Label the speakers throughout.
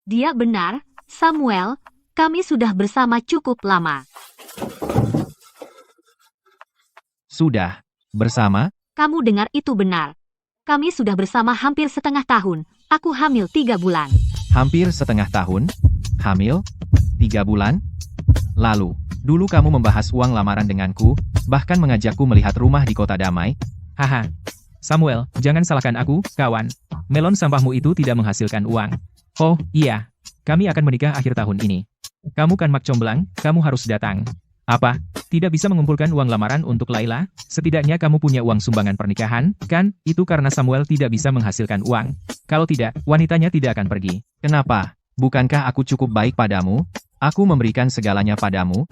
Speaker 1: Dia benar, Samuel, kami sudah bersama cukup lama.
Speaker 2: Sudah, bersama?
Speaker 1: Kamu dengar itu benar. Kami sudah bersama hampir setengah tahun. Aku hamil 3 bulan.
Speaker 2: Hampir setengah tahun? Hamil? 3 bulan? Lalu, dulu kamu membahas uang lamaran denganku, bahkan mengajakku melihat rumah di Kota Damai.
Speaker 3: Haha. Samuel, jangan salahkan aku, kawan. Melon sampahmu itu tidak menghasilkan uang. Oh, iya. Kami akan menikah akhir tahun ini. Kamu kan mak comblang, kamu harus datang. Apa? Tidak bisa mengumpulkan uang lamaran untuk Laila? Setidaknya kamu punya uang sumbangan pernikahan, kan? Itu karena Samuel tidak bisa menghasilkan uang. Kalau tidak, wanitanya tidak akan pergi.
Speaker 2: Kenapa? Bukankah aku cukup baik padamu? Aku memberikan segalanya padamu.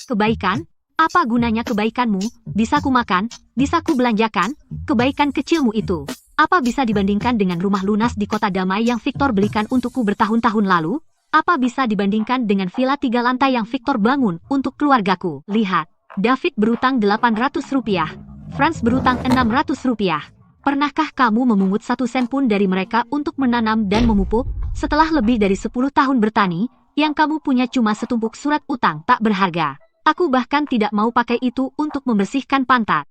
Speaker 1: Kebaikan? Apa gunanya kebaikanmu? Bisa ku makan? Bisa ku belanjakan? Kebaikan kecilmu itu. Apa bisa dibandingkan dengan rumah lunas di Kota Damai yang Victor belikan untukku bertahun-tahun lalu? Apa bisa dibandingkan dengan villa 3 lantai yang Victor bangun untuk keluargaku? Lihat, David berutang 800 rupiah. Franz berutang 600 rupiah. Pernahkah kamu memungut 1 sen pun dari mereka untuk menanam dan memupuk? Setelah lebih dari 10 tahun bertani, yang kamu punya cuma setumpuk surat utang tak berharga. Aku bahkan tidak mau pakai itu untuk membersihkan pantat.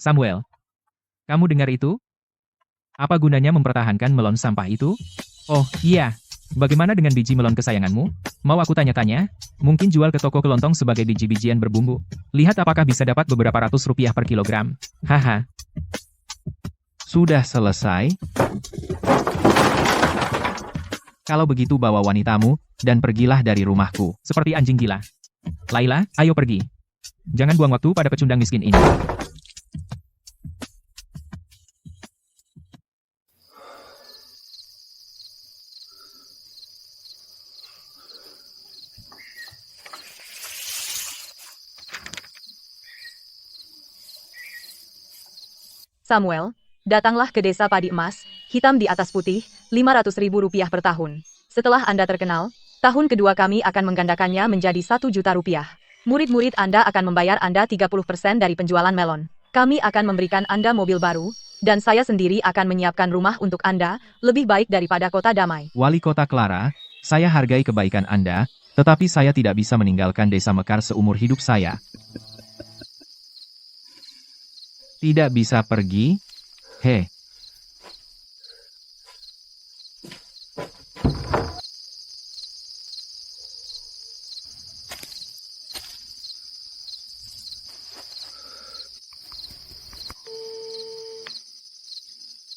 Speaker 3: Samuel, kamu dengar itu? Apa gunanya mempertahankan melon sampah itu? Oh, iya. Bagaimana dengan biji melon kesayanganmu? Mau aku tanya-tanya? Mungkin jual ke toko kelontong sebagai biji-bijian berbumbu. Lihat apakah bisa dapat beberapa ratus rupiah per kilogram. Haha.
Speaker 2: Sudah selesai? Kalau begitu bawa wanitamu, dan pergilah dari rumahku.
Speaker 3: Seperti anjing gila. Laila, ayo pergi. Jangan buang waktu pada pecundang miskin ini.
Speaker 4: Samuel, datanglah ke desa Padi Emas, hitam di atas putih, 500 ribu rupiah per tahun. Setelah Anda terkenal, tahun kedua kami akan menggandakannya menjadi 1 juta rupiah. Murid-murid Anda akan membayar Anda 30% dari penjualan melon. Kami akan memberikan Anda mobil baru, dan saya sendiri akan menyiapkan rumah untuk Anda, lebih baik daripada Kota Damai.
Speaker 2: Wali Kota Clara, saya hargai kebaikan Anda, tetapi saya tidak bisa meninggalkan desa Mekar seumur hidup saya. Tidak bisa pergi?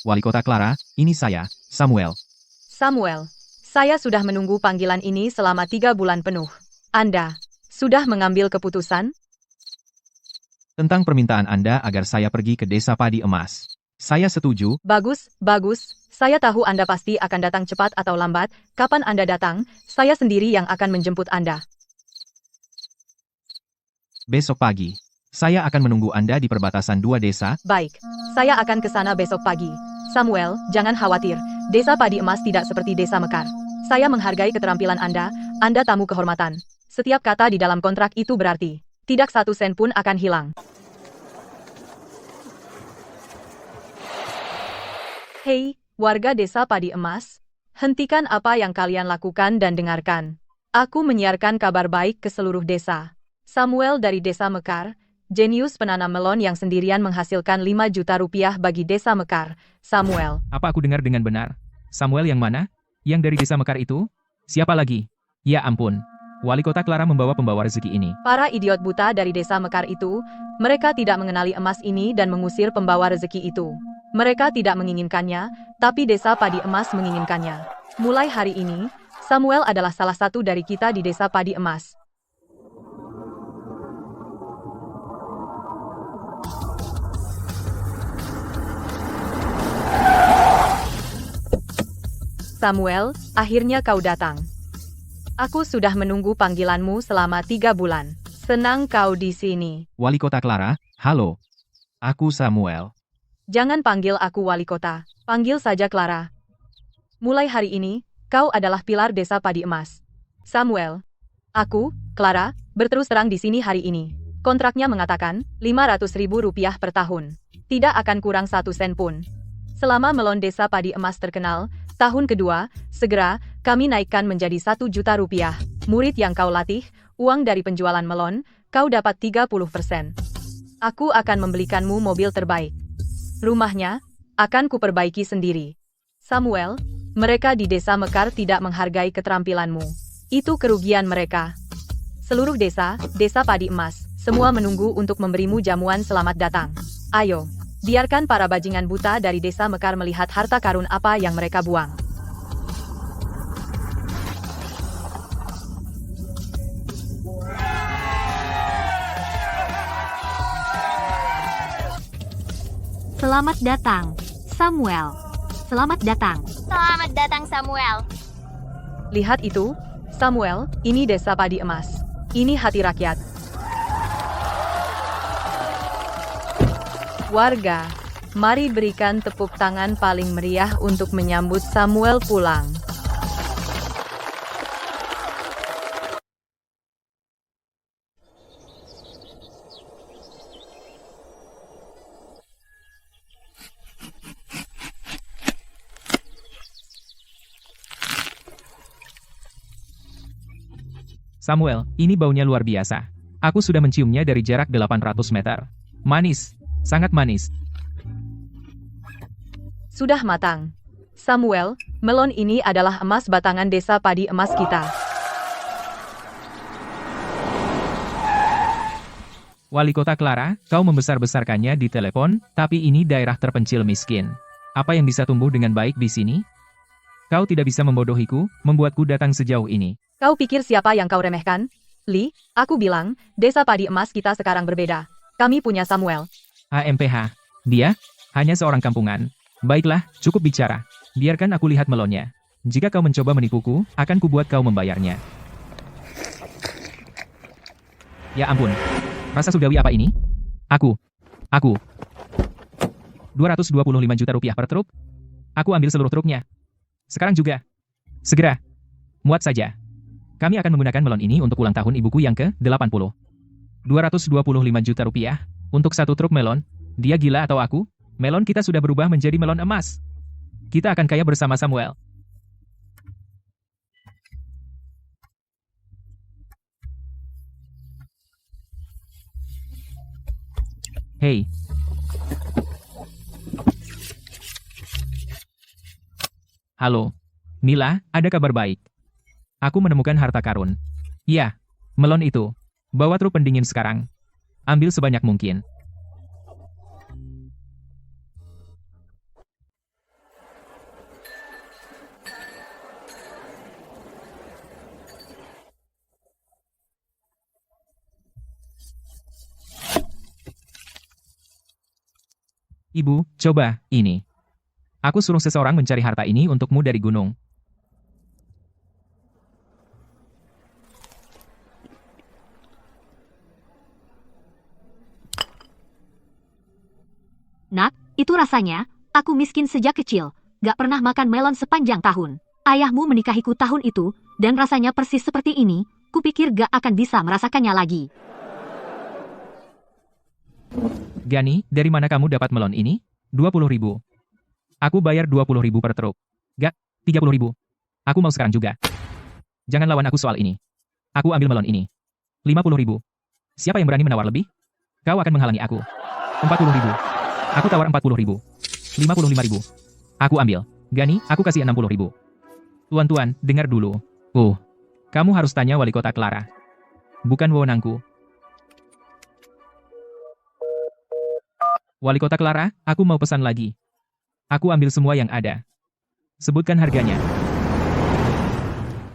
Speaker 2: Wali Kota Clara, ini saya, Samuel.
Speaker 4: Samuel, saya sudah menunggu panggilan ini selama 3 bulan penuh. Anda sudah mengambil keputusan?
Speaker 2: Tentang permintaan Anda agar saya pergi ke desa Padi Emas. Saya setuju.
Speaker 4: Bagus, bagus. Saya tahu Anda pasti akan datang cepat atau lambat. Kapan Anda datang, saya sendiri yang akan menjemput Anda.
Speaker 2: Besok pagi. Saya akan menunggu Anda di perbatasan 2 desa.
Speaker 4: Baik, saya akan ke sana besok pagi. Samuel, jangan khawatir. Desa Padi Emas tidak seperti desa Mekar. Saya menghargai keterampilan Anda tamu kehormatan. Setiap kata di dalam kontrak itu berarti. Tidak 1 sen pun akan hilang. Hei, warga desa Padi Emas. Hentikan apa yang kalian lakukan dan dengarkan. Aku menyiarkan kabar baik ke seluruh desa. Samuel dari desa Mekar, jenius penanam melon yang sendirian menghasilkan 5 juta rupiah bagi desa Mekar. Samuel.
Speaker 3: Apa aku dengar dengan benar? Samuel yang mana? Yang dari desa Mekar itu? Siapa lagi? Ya ampun. Wali Kota Clara membawa pembawa rezeki ini.
Speaker 4: Para idiot buta dari desa Mekar itu, mereka tidak mengenali emas ini dan mengusir pembawa rezeki itu. Mereka tidak menginginkannya, tapi desa Padi Emas menginginkannya. Mulai hari ini, Samuel adalah salah satu dari kita di desa Padi Emas. Samuel, akhirnya kau datang. Aku sudah menunggu panggilanmu selama 3 bulan. Senang kau di sini.
Speaker 2: Wali Kota Clara, halo. Aku Samuel.
Speaker 4: Jangan panggil aku wali kota. Panggil saja Clara. Mulai hari ini, kau adalah pilar desa Padi Emas. Samuel. Aku, Clara, berterus terang di sini hari ini. Kontraknya mengatakan, 500 ribu rupiah per tahun. Tidak akan kurang 1 sen pun. Selama melon desa padi emas terkenal, tahun kedua, segera, kami naikkan menjadi 1 juta rupiah. Murid yang kau latih, uang dari penjualan melon, kau dapat 30%. Aku akan membelikanmu mobil terbaik. Rumahnya, akan kuperbaiki sendiri. Samuel, mereka di desa Mekar tidak menghargai keterampilanmu. Itu kerugian mereka. Seluruh desa, desa padi emas, semua menunggu untuk memberimu jamuan selamat datang. Ayo, biarkan para bajingan buta dari desa Mekar melihat harta karun apa yang mereka buang.
Speaker 1: Selamat datang, Samuel. Selamat datang.
Speaker 5: Selamat datang Samuel.
Speaker 4: Lihat itu, Samuel, ini desa padi emas. Ini hati rakyat. Warga, mari berikan tepuk tangan paling meriah untuk menyambut Samuel pulang.
Speaker 3: Samuel, ini baunya luar biasa. Aku sudah menciumnya dari jarak 800 meter. Manis, sangat manis.
Speaker 4: Sudah matang. Samuel, melon ini adalah emas batangan desa padi emas kita.
Speaker 3: Wali Kota Clara, kau membesar-besarkannya di telepon, tapi ini daerah terpencil miskin. Apa yang bisa tumbuh dengan baik di sini? Kau tidak bisa membodohiku, membuatku datang sejauh ini.
Speaker 4: Kau pikir siapa yang kau remehkan? Lee, aku bilang, desa padi emas kita sekarang berbeda. Kami punya Samuel.
Speaker 3: AMPH. Dia? Hanya seorang kampungan. Baiklah, cukup bicara. Biarkan aku lihat melonnya. Jika kau mencoba menipuku, akan kubuat kau membayarnya. Ya ampun. Rasa surgawi apa ini? Aku. 225 juta rupiah per truk? Aku ambil seluruh truknya. Sekarang juga. Segera. Muat saja. Kami akan menggunakan melon ini untuk ulang tahun ibuku yang ke-80. 225 juta rupiah untuk satu truk melon. Dia gila atau aku? Melon kita sudah berubah menjadi melon emas. Kita akan kaya bersama Samuel. Hei. Halo. Mila, ada kabar baik. Aku menemukan harta karun. Ya, melon itu. Bawa truk pendingin sekarang. Ambil sebanyak mungkin. Ibu, coba, ini. Aku suruh seseorang mencari harta ini untukmu dari gunung.
Speaker 1: Nak, itu rasanya, aku miskin sejak kecil, gak pernah makan melon sepanjang tahun. Ayahmu menikahiku tahun itu, dan rasanya persis seperti ini, kupikir gak akan bisa merasakannya lagi.
Speaker 3: Gani, dari mana kamu dapat melon ini? 20.000. Aku bayar 20.000 per truk. Gak, 30.000. Aku mau sekarang juga. Jangan lawan aku soal ini. Aku ambil melon ini. 50.000. Siapa yang berani menawar lebih? Kau akan menghalangi aku. 40.000. Aku tawar 40.000. 55.000. Aku ambil. Gani, aku kasih 60.000. Tuan-tuan, dengar dulu. Kamu harus tanya wali kota Clara. Bukan wewenangku. Wali kota Clara, aku mau pesan lagi. Aku ambil semua yang ada. Sebutkan harganya.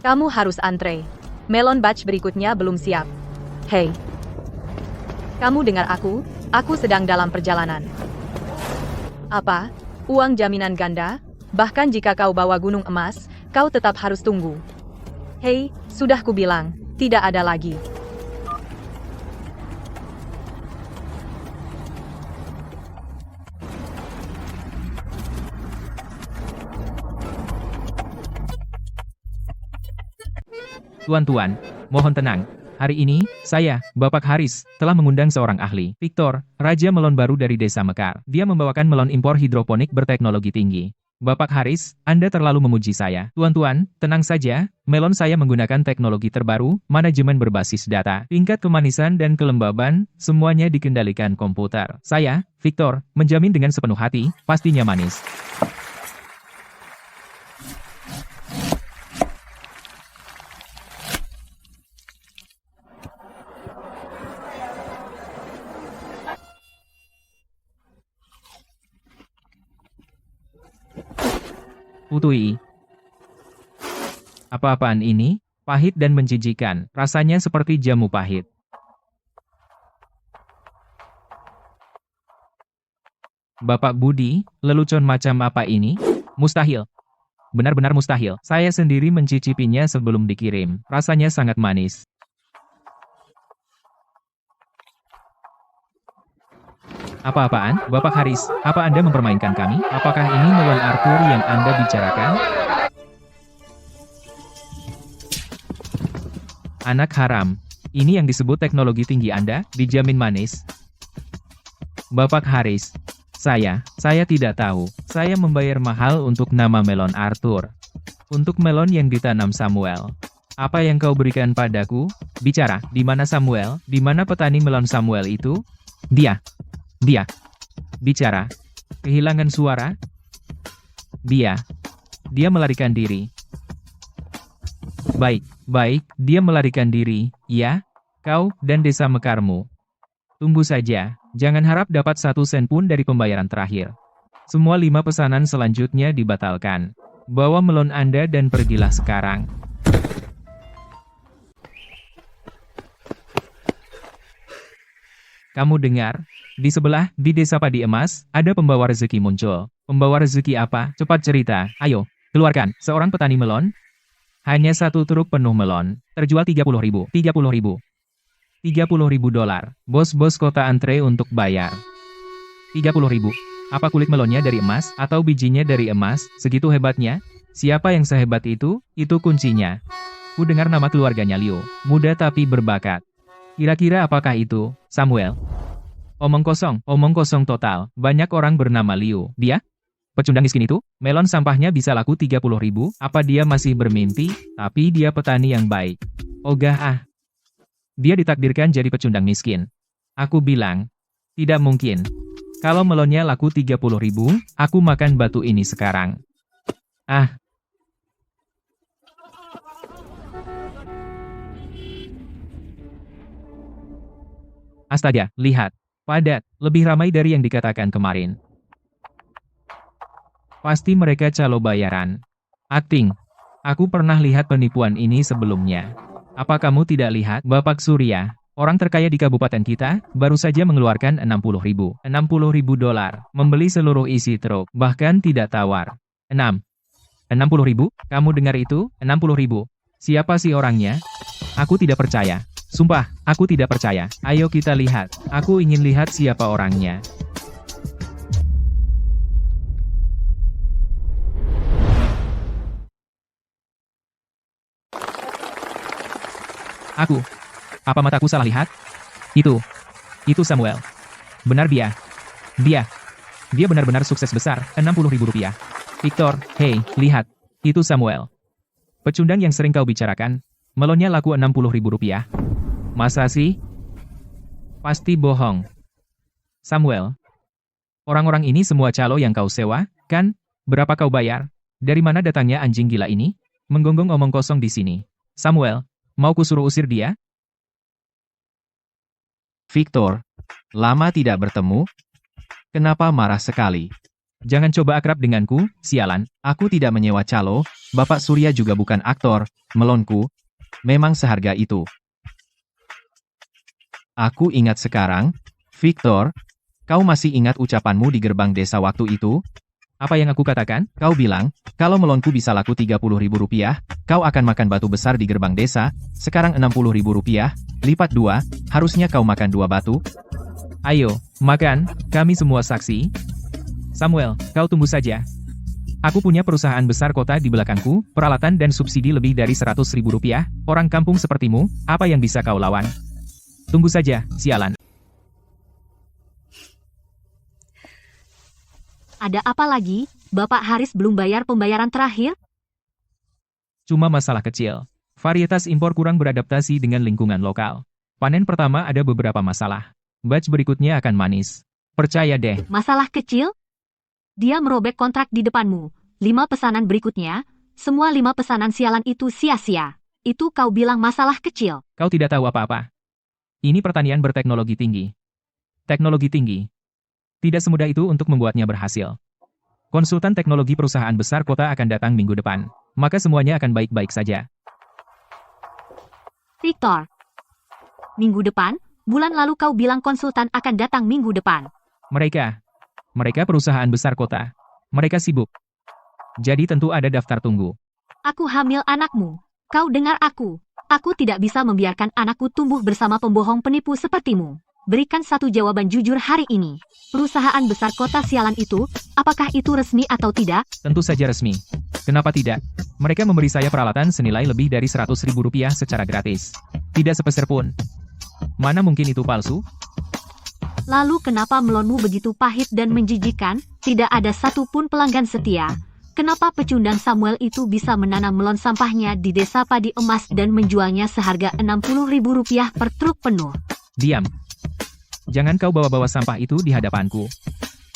Speaker 4: Kamu harus antre. Melon batch berikutnya belum siap. Hei. Kamu dengar aku sedang dalam perjalanan. Apa? Uang jaminan ganda? Bahkan jika kau bawa gunung emas, kau tetap harus tunggu. Hei, sudah kubilang, tidak ada lagi.
Speaker 3: Tuan-tuan, mohon tenang. Hari ini, saya, Bapak Haris, telah mengundang seorang ahli, Victor, Raja Melon baru dari Desa Mekar. Dia membawakan melon impor hidroponik berteknologi tinggi. Bapak Haris, Anda terlalu memuji saya. Tuan-tuan, tenang saja, melon saya menggunakan teknologi terbaru, manajemen berbasis data, tingkat kemanisan dan kelembaban, semuanya dikendalikan komputer. Saya, Victor, menjamin dengan sepenuh hati, pastinya manis. Utui. Apa-apaan ini? Pahit dan menjijikan. Rasanya seperti jamu pahit. Bapak Budi, lelucon macam apa ini? Mustahil. Benar-benar mustahil. Saya sendiri mencicipinya sebelum dikirim. Rasanya sangat manis. Apa-apaan? Bapak Haris, apa Anda mempermainkan kami? Apakah ini melon Arthur yang Anda bicarakan? Anak haram. Ini yang disebut teknologi tinggi Anda, dijamin manis. Bapak Haris. Saya tidak tahu. Saya membayar mahal untuk nama melon Arthur. Untuk melon yang ditanam Samuel. Apa yang kau berikan padaku? Bicara, di mana Samuel? Di mana petani melon Samuel itu? Dia. Bicara. Kehilangan suara? Dia melarikan diri. Baik, dia melarikan diri, ya? Kau dan Desa Mekarmu. Tunggu saja, jangan harap dapat 1 sen pun dari pembayaran terakhir. Semua 5 pesanan selanjutnya dibatalkan. Bawa melon Anda dan pergilah sekarang. Kamu dengar? Di sebelah, di Desa Padi Emas, ada pembawa rezeki muncul. Pembawa rezeki apa? Cepat cerita. Ayo, keluarkan. Seorang petani melon? Hanya 1 truk penuh melon. Terjual 30.000. 30.000 dolar. Bos-bos kota antre untuk bayar. 30.000. Apa kulit melonnya dari emas, atau bijinya dari emas? Segitu hebatnya? Siapa yang sehebat itu? Itu kuncinya. Ku dengar nama keluarganya Liu. Muda tapi berbakat. Kira-kira apakah itu, Samuel? Omong kosong total. Banyak orang bernama Liu. Dia? Pecundang miskin itu? Melon sampahnya bisa laku 30.000. Apa dia masih bermimpi? Tapi dia petani yang baik. Ogah ah. Dia ditakdirkan jadi pecundang miskin. Aku bilang, tidak mungkin. Kalau melonnya laku 30.000, aku makan batu ini sekarang. Ah. Astaga, lihat. Padat, lebih ramai dari yang dikatakan kemarin. Pasti mereka calo bayaran. Akting. Aku pernah lihat penipuan ini sebelumnya. Apa kamu tidak lihat? Bapak Surya, orang terkaya di kabupaten kita, baru saja mengeluarkan 60.000 dolar, membeli seluruh isi truk, bahkan tidak tawar. 60.000? Kamu dengar itu? 60.000. Siapa sih orangnya? Aku tidak percaya. Sumpah, aku tidak percaya. Ayo kita lihat. Aku ingin lihat siapa orangnya. Aku. Apa mataku salah lihat? Itu Samuel. Benar dia. Dia benar-benar sukses besar, 60.000 rupiah. Victor, hei, lihat. Itu Samuel. Pecundang yang sering kau bicarakan. Melonnya laku 60.000 rupiah. Masa sih? Pasti bohong. Samuel. Orang-orang ini semua calo yang kau sewa, kan? Berapa kau bayar? Dari mana datangnya anjing gila ini? Menggonggong omong kosong di sini. Samuel, mau kusuruh usir dia?
Speaker 2: Victor, lama tidak bertemu? Kenapa marah sekali?
Speaker 3: Jangan coba akrab denganku, sialan.
Speaker 2: Aku tidak menyewa calo, Bapak Surya juga bukan aktor, melonku. Memang seharga itu. Aku ingat sekarang, Victor, kau masih ingat ucapanmu di gerbang desa waktu itu?
Speaker 3: Apa yang aku katakan?
Speaker 2: Kau bilang, kalau melonku bisa laku 30.000 rupiah, kau akan makan batu besar di gerbang desa, sekarang 60.000 rupiah, lipat 2, harusnya kau makan 2 batu.
Speaker 3: Ayo, makan, kami semua saksi. Samuel, kau tunggu saja. Aku punya perusahaan besar kota di belakangku, peralatan dan subsidi lebih dari 100.000 rupiah. Orang kampung sepertimu, apa yang bisa kau lawan? Tunggu saja, sialan.
Speaker 1: Ada apa lagi? Bapak Haris belum bayar pembayaran terakhir?
Speaker 3: Cuma masalah kecil. Varietas impor kurang beradaptasi dengan lingkungan lokal. Panen pertama ada beberapa masalah. Batch berikutnya akan manis. Percaya deh.
Speaker 1: Masalah kecil? Dia merobek kontrak di depanmu. 5 pesanan berikutnya, semua 5 pesanan sialan itu sia-sia. Itu kau bilang masalah kecil.
Speaker 3: Kau tidak tahu apa-apa. Ini pertanian berteknologi tinggi. Teknologi tinggi. Tidak semudah itu untuk membuatnya berhasil. Konsultan teknologi perusahaan besar kota akan datang minggu depan. Maka semuanya akan baik-baik saja.
Speaker 1: Victor. Minggu depan, bulan lalu kau bilang konsultan akan datang minggu depan.
Speaker 3: Mereka perusahaan besar kota. Mereka sibuk. Jadi tentu ada daftar tunggu.
Speaker 1: Aku hamil anakmu. Kau dengar aku. Aku tidak bisa membiarkan anakku tumbuh bersama pembohong penipu sepertimu. Berikan satu jawaban jujur hari ini. Perusahaan besar kota sialan itu, apakah itu resmi atau tidak?
Speaker 3: Tentu saja resmi. Kenapa tidak? Mereka memberi saya peralatan senilai lebih dari 100.000 rupiah secara gratis. Tidak sepeser pun. Mana mungkin itu palsu?
Speaker 1: Lalu kenapa melonmu begitu pahit dan menjijikan? Tidak ada satupun pelanggan setia. Kenapa pecundang Samuel itu bisa menanam melon sampahnya di desa padi emas dan menjualnya seharga 60.000 rupiah per truk penuh?
Speaker 3: Diam. Jangan kau bawa-bawa sampah itu di hadapanku.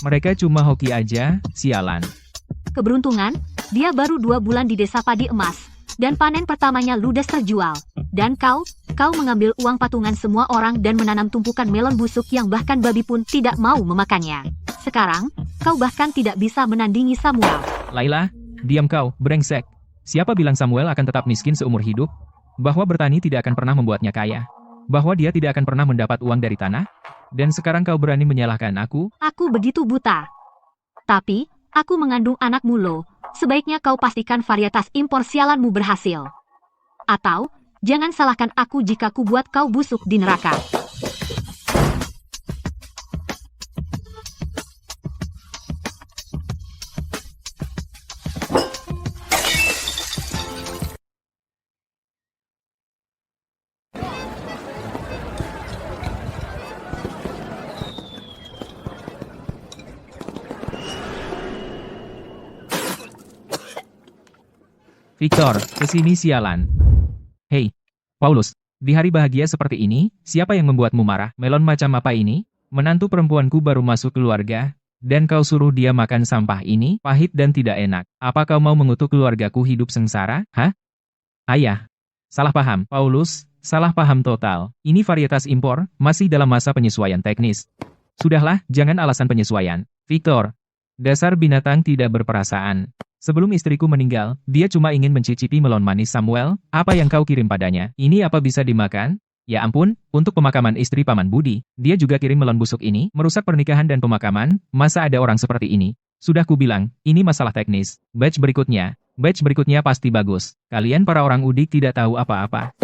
Speaker 3: Mereka cuma hoki aja, sialan.
Speaker 1: Keberuntungan, dia baru 2 bulan di desa padi emas, dan panen pertamanya ludes terjual. Dan kau mengambil uang patungan semua orang dan menanam tumpukan melon busuk yang bahkan babi pun tidak mau memakannya. Sekarang, kau bahkan tidak bisa menandingi Samuel.
Speaker 3: Laila, diam kau, brengsek. Siapa bilang Samuel akan tetap miskin seumur hidup? Bahwa bertani tidak akan pernah membuatnya kaya? Bahwa dia tidak akan pernah mendapat uang dari tanah? Dan sekarang kau berani menyalahkan aku?
Speaker 1: Aku begitu buta. Tapi, aku mengandung anakmu loh. Sebaiknya kau pastikan varietas impor sialanmu berhasil. Atau, jangan salahkan aku jika ku buat kau busuk di neraka.
Speaker 3: Victor, kesini sialan. Hei, Paulus, di hari bahagia seperti ini, siapa yang membuatmu marah? Melon macam apa ini? Menantu perempuanku baru masuk keluarga, dan kau suruh dia makan sampah ini, pahit dan tidak enak. Apa kau mau mengutuk keluargaku hidup sengsara? Hah? Ayah. Salah paham, Paulus, salah paham total. Ini varietas impor, masih dalam masa penyesuaian teknis. Sudahlah, jangan alasan penyesuaian. Victor, dasar binatang tidak berperasaan. Sebelum istriku meninggal, dia cuma ingin mencicipi melon manis Samuel. Apa yang kau kirim padanya? Ini apa bisa dimakan? Ya ampun, untuk pemakaman istri Paman Budi, dia juga kirim melon busuk ini, merusak pernikahan dan pemakaman. Masa ada orang seperti ini? Sudah kubilang, ini masalah teknis. Batch berikutnya pasti bagus. Kalian para orang udik tidak tahu apa-apa.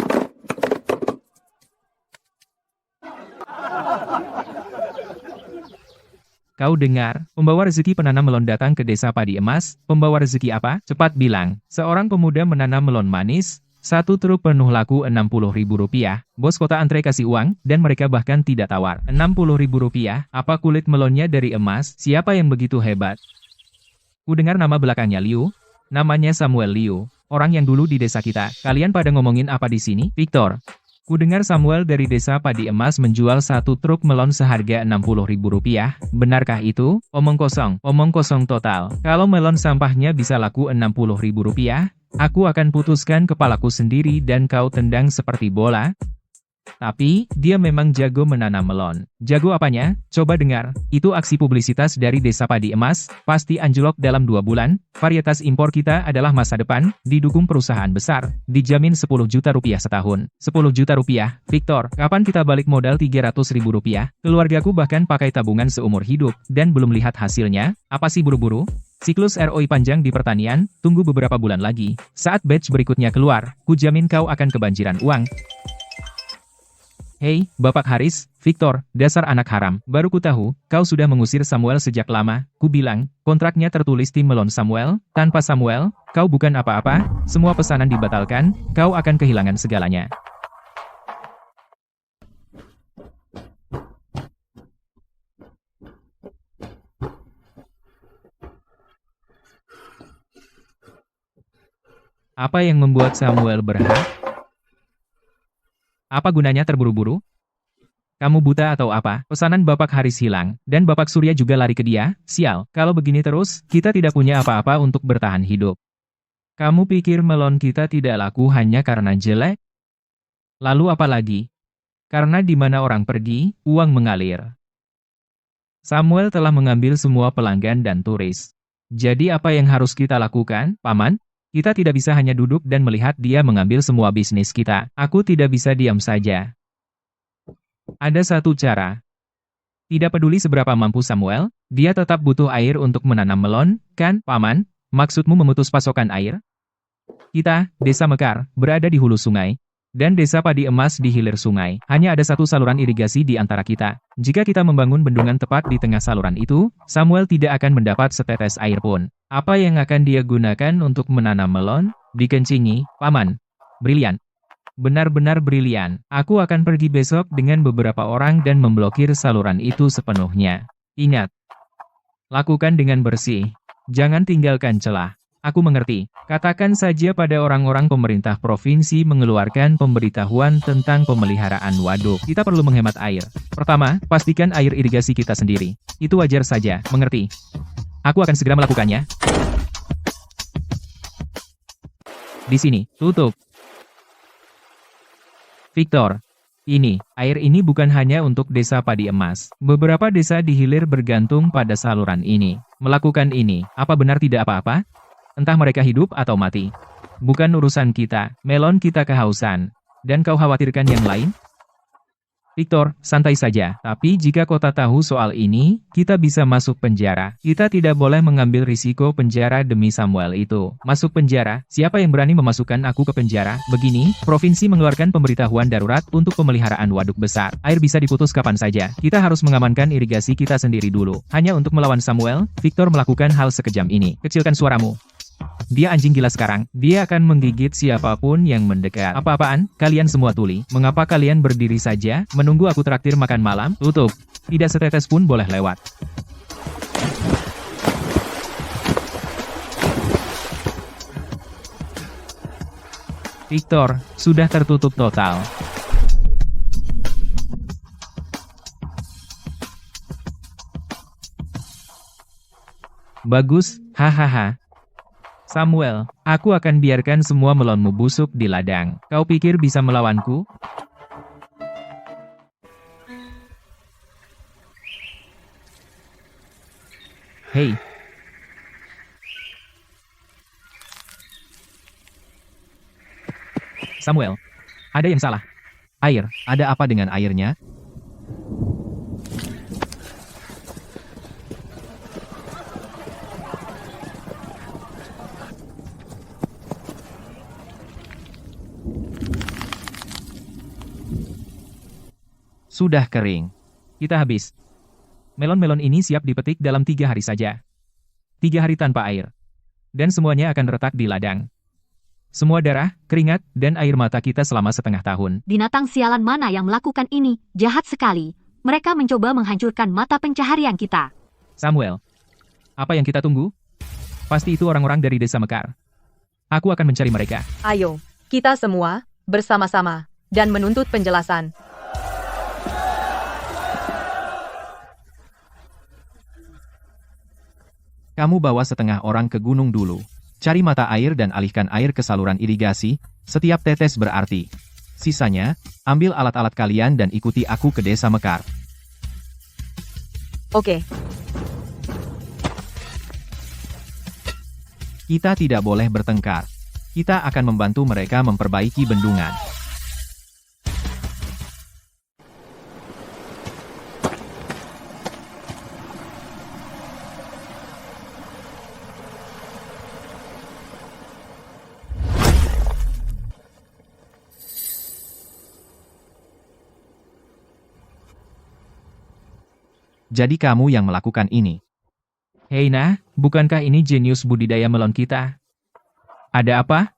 Speaker 3: Kau dengar, pembawa rezeki penanam melon datang ke desa padi emas. Pembawa rezeki apa? Cepat bilang. Seorang pemuda menanam melon manis. 1 truk penuh laku 60.000 rupiah. Bos kota antre kasih uang, dan mereka bahkan tidak tawar. 60.000 rupiah, apa kulit melonnya dari emas? Siapa yang begitu hebat? Ku dengar nama belakangnya Liu. Namanya Samuel Liu. Orang yang dulu di desa kita. Kalian pada ngomongin apa di sini? Victor. Ku dengar Samuel dari desa padi emas menjual 1 truk melon seharga 60.000 rupiah. Benarkah itu? Omong kosong total. Kalau melon sampahnya bisa laku 60.000 rupiah, aku akan putuskan kepalaku sendiri dan kau tendang seperti bola. Tapi, dia memang jago menanam melon. Jago apanya? Coba dengar, itu aksi publisitas dari desa padi emas, pasti anjlok dalam 2 bulan, varietas impor kita adalah masa depan, didukung perusahaan besar, dijamin 10 juta rupiah setahun. 10 juta rupiah, Victor, kapan kita balik modal 300.000 rupiah? Keluargaku bahkan pakai tabungan seumur hidup, dan belum lihat hasilnya, apa sih buru-buru? Siklus ROI panjang di pertanian, tunggu beberapa bulan lagi. Saat batch berikutnya keluar, ku jamin kau akan kebanjiran uang. Hei, Bapak Haris, Victor, dasar anak haram. Baru ku tahu, kau sudah mengusir Samuel sejak lama. Ku bilang, kontraknya tertulis tim Melon Samuel. Tanpa Samuel, kau bukan apa-apa. Semua pesanan dibatalkan, kau akan kehilangan segalanya. Apa yang membuat Samuel berhak? Apa gunanya terburu-buru? Kamu buta atau apa? Pesanan Bapak Haris hilang, dan Bapak Surya juga lari ke dia. Sial, kalau begini terus, kita tidak punya apa-apa untuk bertahan hidup. Kamu pikir melon kita tidak laku hanya karena jelek? Lalu apa lagi? Karena di mana orang pergi, uang mengalir. Samuel telah mengambil semua pelanggan dan turis. Jadi apa yang harus kita lakukan, Paman? Kita tidak bisa hanya duduk dan melihat dia mengambil semua bisnis kita. Aku tidak bisa diam saja. Ada satu cara. Tidak peduli seberapa mampu Samuel, dia tetap butuh air untuk menanam melon, kan, Paman? Maksudmu memutus pasokan air? Kita, Desa Mekar, berada di hulu sungai, dan Desa Padi Emas di hilir sungai. Hanya ada satu saluran irigasi di antara kita. Jika kita membangun bendungan tepat di tengah saluran itu, Samuel tidak akan mendapat setetes air pun. Apa yang akan dia gunakan untuk menanam melon? Dikencingi, Paman. Brilian. Benar-benar brilian. Aku akan pergi besok dengan beberapa orang dan memblokir saluran itu sepenuhnya. Ingat. Lakukan dengan bersih. Jangan tinggalkan celah. Aku mengerti. Katakan saja pada orang-orang pemerintah provinsi mengeluarkan pemberitahuan tentang pemeliharaan waduk. Kita perlu menghemat air. Pertama, pastikan air irigasi kita sendiri. Itu wajar saja, mengerti? Aku akan segera melakukannya. Di sini, tutup. Victor, air ini bukan hanya untuk Desa Padi Emas. Beberapa desa di hilir bergantung pada saluran ini. Melakukan ini, apa benar tidak apa-apa? Entah mereka hidup atau mati. Bukan urusan kita, melon kita kehausan. Dan kau khawatirkan yang lain? Victor, santai saja. Tapi jika kota tahu soal ini, kita bisa masuk penjara. Kita tidak boleh mengambil risiko penjara demi Samuel itu. Masuk penjara? Siapa yang berani memasukkan aku ke penjara? Begini, provinsi mengeluarkan pemberitahuan darurat untuk pemeliharaan waduk besar. Air bisa diputus kapan saja. Kita harus mengamankan irigasi kita sendiri dulu. Hanya untuk melawan Samuel, Victor melakukan hal sekejam ini. Kecilkan suaramu. Dia anjing gila sekarang. Dia akan menggigit siapapun yang mendekat. Apa-apaan? Kalian semua tuli. Mengapa kalian berdiri saja, menunggu aku traktir makan malam? Tutup. Tidak setetes pun boleh lewat. Victor, sudah tertutup total. Bagus, hahaha. Samuel, aku akan biarkan semua melonmu busuk di ladang. Kau pikir bisa melawanku? Hei. Samuel, ada yang salah.
Speaker 2: Air, ada apa dengan airnya? Sudah kering.
Speaker 3: Kita habis. Melon-melon ini siap dipetik dalam 3 hari saja. 3 hari tanpa air. Dan semuanya akan retak di ladang. Semua darah, keringat, dan air mata kita selama setengah tahun.
Speaker 1: Binatang sialan mana yang melakukan ini? Jahat sekali. Mereka mencoba menghancurkan mata pencaharian kita.
Speaker 3: Samuel, apa yang kita tunggu? Pasti itu orang-orang dari Desa Mekar. Aku akan mencari mereka.
Speaker 4: Ayo, kita semua, bersama-sama, dan menuntut penjelasan.
Speaker 2: Kamu bawa setengah orang ke gunung dulu. Cari mata air dan alihkan air ke saluran irigasi. Setiap tetes berarti. Sisanya, ambil alat-alat kalian dan ikuti aku ke Desa Mekar.
Speaker 4: Oke.
Speaker 2: Kita tidak boleh bertengkar. Kita akan membantu mereka memperbaiki bendungan. jadi kamu yang melakukan ini.
Speaker 3: Hei nah, bukankah ini jenius budidaya melon kita? Ada apa?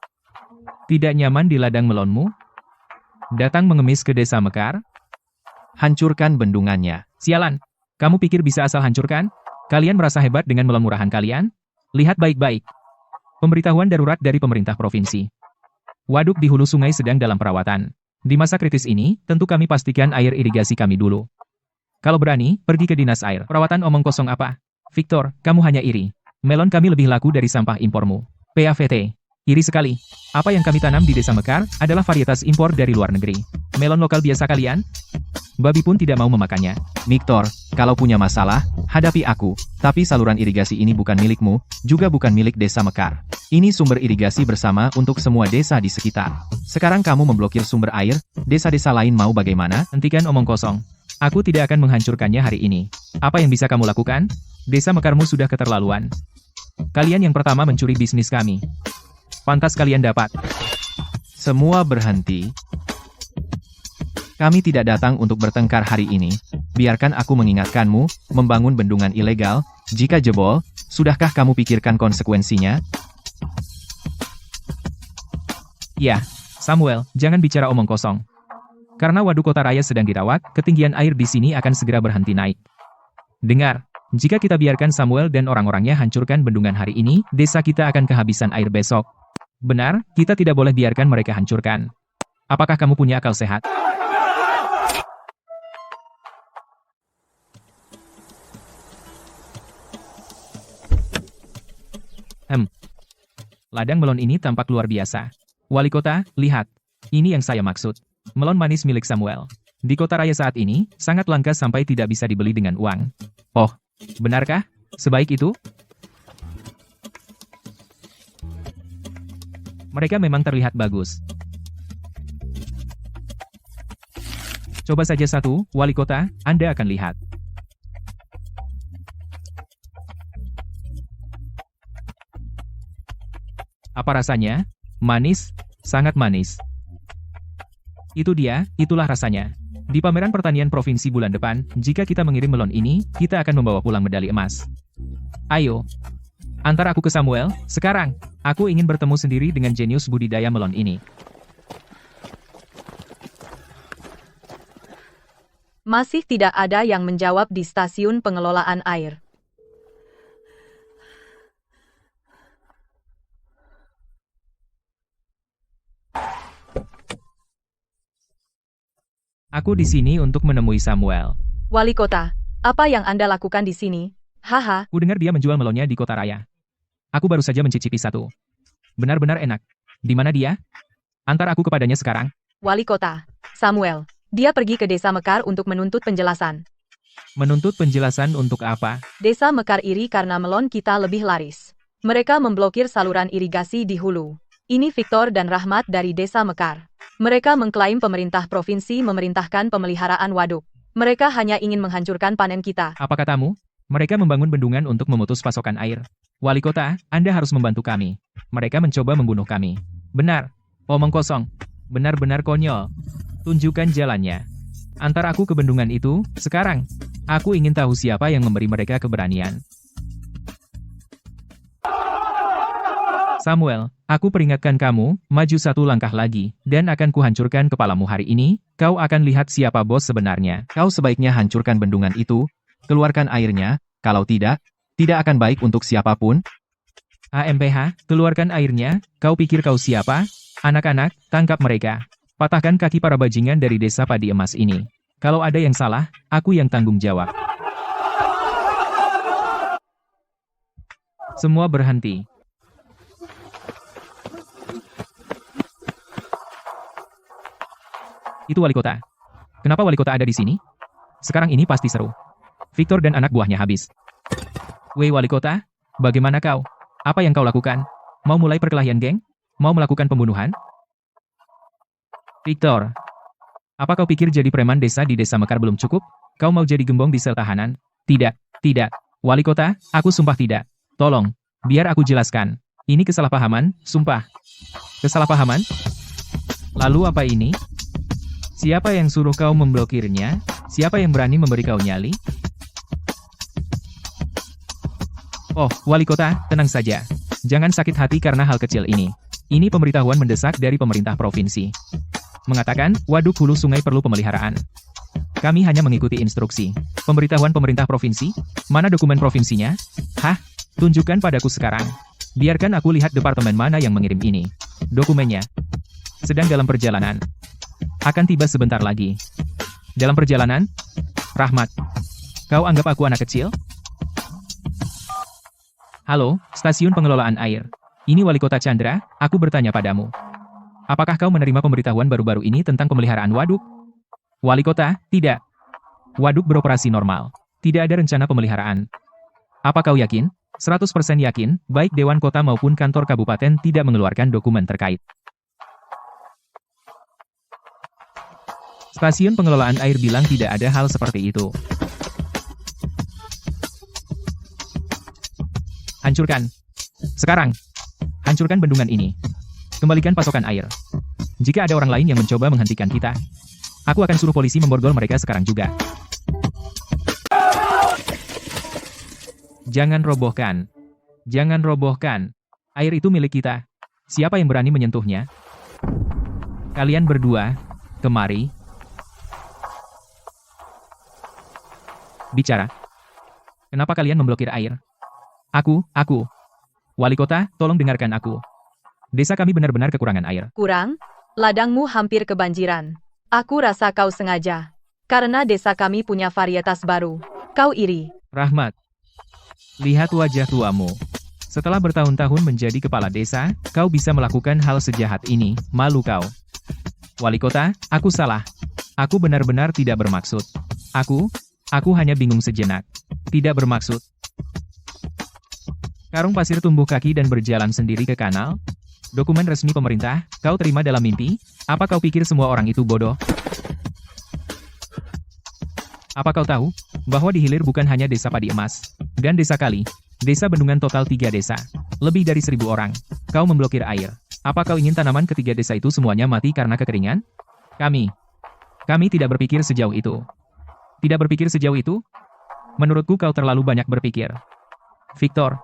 Speaker 3: Tidak nyaman di ladang melonmu? Datang mengemis ke desa Mekar?
Speaker 2: Hancurkan bendungannya.
Speaker 3: Sialan, kamu pikir bisa asal hancurkan? Kalian merasa hebat dengan melon murahan kalian? Lihat baik-baik. Pemberitahuan darurat dari pemerintah provinsi. Waduk di hulu sungai sedang dalam perawatan. Di masa kritis ini, tentu kami pastikan air irigasi kami dulu. Kalau berani, pergi ke dinas air. Perawatan omong kosong apa? Victor, kamu hanya iri. Melon kami lebih laku dari sampah impormu. PAVT. Iri sekali. Apa yang kami tanam di desa Mekar adalah varietas impor dari luar negeri. Melon lokal biasa kalian? Babi pun tidak mau memakannya.
Speaker 2: Victor, kalau punya masalah, hadapi aku. Tapi saluran irigasi ini bukan milikmu, juga bukan milik desa Mekar. Ini sumber irigasi bersama untuk semua desa di sekitar. Sekarang kamu memblokir sumber air, desa-desa lain mau bagaimana?
Speaker 3: Hentikan omong kosong. Aku tidak akan menghancurkannya hari ini. Apa yang bisa kamu lakukan? Desa Mekarmu sudah keterlaluan. Kalian yang pertama mencuri bisnis kami. Pantas kalian dapat.
Speaker 2: Semua berhenti. Kami tidak datang untuk bertengkar hari ini. Biarkan aku mengingatkanmu, membangun bendungan ilegal, jika jebol, sudahkah kamu pikirkan konsekuensinya?
Speaker 3: Ya, Samuel, jangan bicara omong kosong. Karena Waduk Kota Raya sedang dirawat, ketinggian air di sini akan segera berhenti naik. Dengar, jika kita biarkan Samuel dan orang-orangnya hancurkan bendungan hari ini, desa kita akan kehabisan air besok. Benar, kita tidak boleh biarkan mereka hancurkan. Apakah kamu punya akal sehat? Ladang melon ini tampak luar biasa. Wali kota, lihat. Ini yang saya maksud. Melon manis milik Samuel. Di kota raya saat ini, sangat langka sampai tidak bisa dibeli dengan uang. Oh, benarkah? Sebaik itu? Mereka memang terlihat bagus. Coba saja satu, wali kota, Anda akan lihat. Apa rasanya? Manis, sangat manis. Itu dia, itulah rasanya. Di pameran pertanian provinsi bulan depan, jika kita mengirim melon ini, kita akan membawa pulang medali emas. Ayo, antar aku ke Samuel, sekarang. Aku ingin bertemu sendiri dengan jenius budidaya melon ini.
Speaker 4: Masih tidak ada yang menjawab di stasiun pengelolaan air.
Speaker 3: Aku di sini untuk menemui Samuel.
Speaker 4: Wali kota, apa yang Anda lakukan di sini? Haha,
Speaker 3: Ku dengar dia menjual melonnya di kota raya. Aku baru saja mencicipi satu. Benar-benar enak. Di mana dia? Antar aku kepadanya sekarang.
Speaker 4: wali kota, Samuel. Dia pergi ke desa Mekar untuk menuntut penjelasan.
Speaker 3: Menuntut penjelasan untuk apa?
Speaker 4: Desa Mekar iri karena melon kita lebih laris. Mereka memblokir saluran irigasi di hulu. Ini Victor dan Rahmat dari desa Mekar. Mereka mengklaim pemerintah provinsi memerintahkan pemeliharaan waduk. Mereka hanya ingin menghancurkan panen kita.
Speaker 3: Apa katamu? Mereka membangun bendungan untuk memutus pasokan air. Wali kota, Anda harus membantu kami. Mereka mencoba membunuh kami. Benar. Omong kosong. Benar-benar konyol. Tunjukkan jalannya. Antar aku ke bendungan itu, sekarang. Aku ingin tahu siapa yang memberi mereka keberanian. Samuel, aku peringatkan kamu, maju satu langkah lagi, dan akan kuhancurkan kepalamu hari ini, kau akan lihat siapa bos sebenarnya.
Speaker 2: Kau sebaiknya hancurkan bendungan itu, keluarkan airnya, kalau tidak, tidak akan baik untuk siapapun.
Speaker 3: AMPH, keluarkan airnya, kau pikir kau siapa? Anak-anak, tangkap mereka. Patahkan kaki para bajingan dari desa padi emas ini. Kalau ada yang salah, aku yang tanggung jawab. Semua berhenti. Itu wali kota. Kenapa wali kota ada di sini? Sekarang ini pasti seru. Victor dan anak buahnya habis. Wei wali kota, bagaimana kau? Apa yang kau lakukan? Mau mulai perkelahian geng? Mau melakukan pembunuhan? Victor, apa kau pikir jadi preman desa di desa Mekar belum cukup? Kau mau jadi gembong di sel tahanan? Tidak, tidak. Wali kota, aku sumpah tidak. Tolong, biar aku jelaskan. Ini kesalahpahaman, sumpah. Kesalahpahaman? Lalu apa ini? Siapa yang suruh kau memblokirnya? Siapa yang berani memberi kau nyali? Oh, wali kota, tenang saja. Jangan sakit hati karena hal kecil ini. Ini pemberitahuan mendesak dari pemerintah provinsi. Mengatakan, waduk hulu sungai perlu pemeliharaan. Kami hanya mengikuti instruksi. Pemberitahuan pemerintah provinsi? Mana dokumen provinsinya? Hah? Tunjukkan padaku sekarang. Biarkan aku lihat departemen mana yang mengirim ini. Dokumennya. Sedang dalam perjalanan. Akan tiba sebentar lagi. Dalam perjalanan? Rahmat. Kau anggap aku anak kecil? Halo, stasiun pengelolaan air. Ini Wali Kota Chandra, aku bertanya padamu. Apakah kau menerima pemberitahuan baru-baru ini tentang pemeliharaan waduk? Wali Kota, tidak. Waduk beroperasi normal. Tidak ada rencana pemeliharaan. Apa kau yakin? 100% yakin, baik Dewan Kota maupun kantor kabupaten tidak mengeluarkan dokumen terkait. Stasiun pengelolaan air bilang tidak ada hal seperti itu. Hancurkan. Sekarang. Hancurkan bendungan ini. Kembalikan pasokan air. Jika ada orang lain yang mencoba menghentikan kita, aku akan suruh polisi memborgol mereka sekarang juga. Jangan robohkan. Jangan robohkan. Air itu milik kita. Siapa yang berani menyentuhnya? Kalian berdua, kemari. Bicara. Kenapa kalian memblokir air? Aku. Wali kota, tolong dengarkan aku. Desa kami benar-benar kekurangan air.
Speaker 4: Kurang? Ladangmu hampir kebanjiran. Aku rasa kau sengaja. Karena desa kami punya varietas baru. Kau iri.
Speaker 3: Rahmat. Lihat wajah tuamu. Setelah bertahun-tahun menjadi kepala desa, kau bisa melakukan hal sejahat ini, malu kau. Wali kota, aku salah. Aku benar-benar tidak bermaksud. Aku hanya bingung sejenak. Tidak bermaksud. Karung pasir tumbuh kaki dan berjalan sendiri ke kanal. Dokumen resmi pemerintah, kau terima dalam mimpi? Apa kau pikir semua orang itu bodoh? Apa kau tahu, bahwa di hilir bukan hanya desa Padi Emas, dan desa Kali, desa bendungan total 3 desa, lebih dari 1.000 orang. Kau memblokir air. Apa kau ingin tanaman ketiga desa itu semuanya mati karena kekeringan? Kami tidak berpikir sejauh itu. Tidak berpikir sejauh itu? Menurutku kau terlalu banyak berpikir. Victor,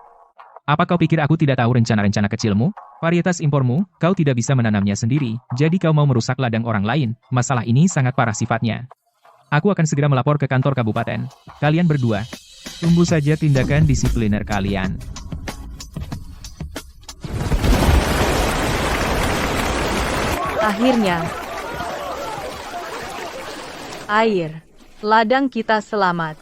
Speaker 3: apa kau pikir aku tidak tahu rencana-rencana kecilmu? Varietas impormu, kau tidak bisa menanamnya sendiri, jadi kau mau merusak ladang orang lain. Masalah ini sangat parah sifatnya. Aku akan segera melapor ke kantor kabupaten. Kalian berdua, tunggu saja tindakan disipliner kalian.
Speaker 4: Akhirnya. Air. Ladang kita selamat.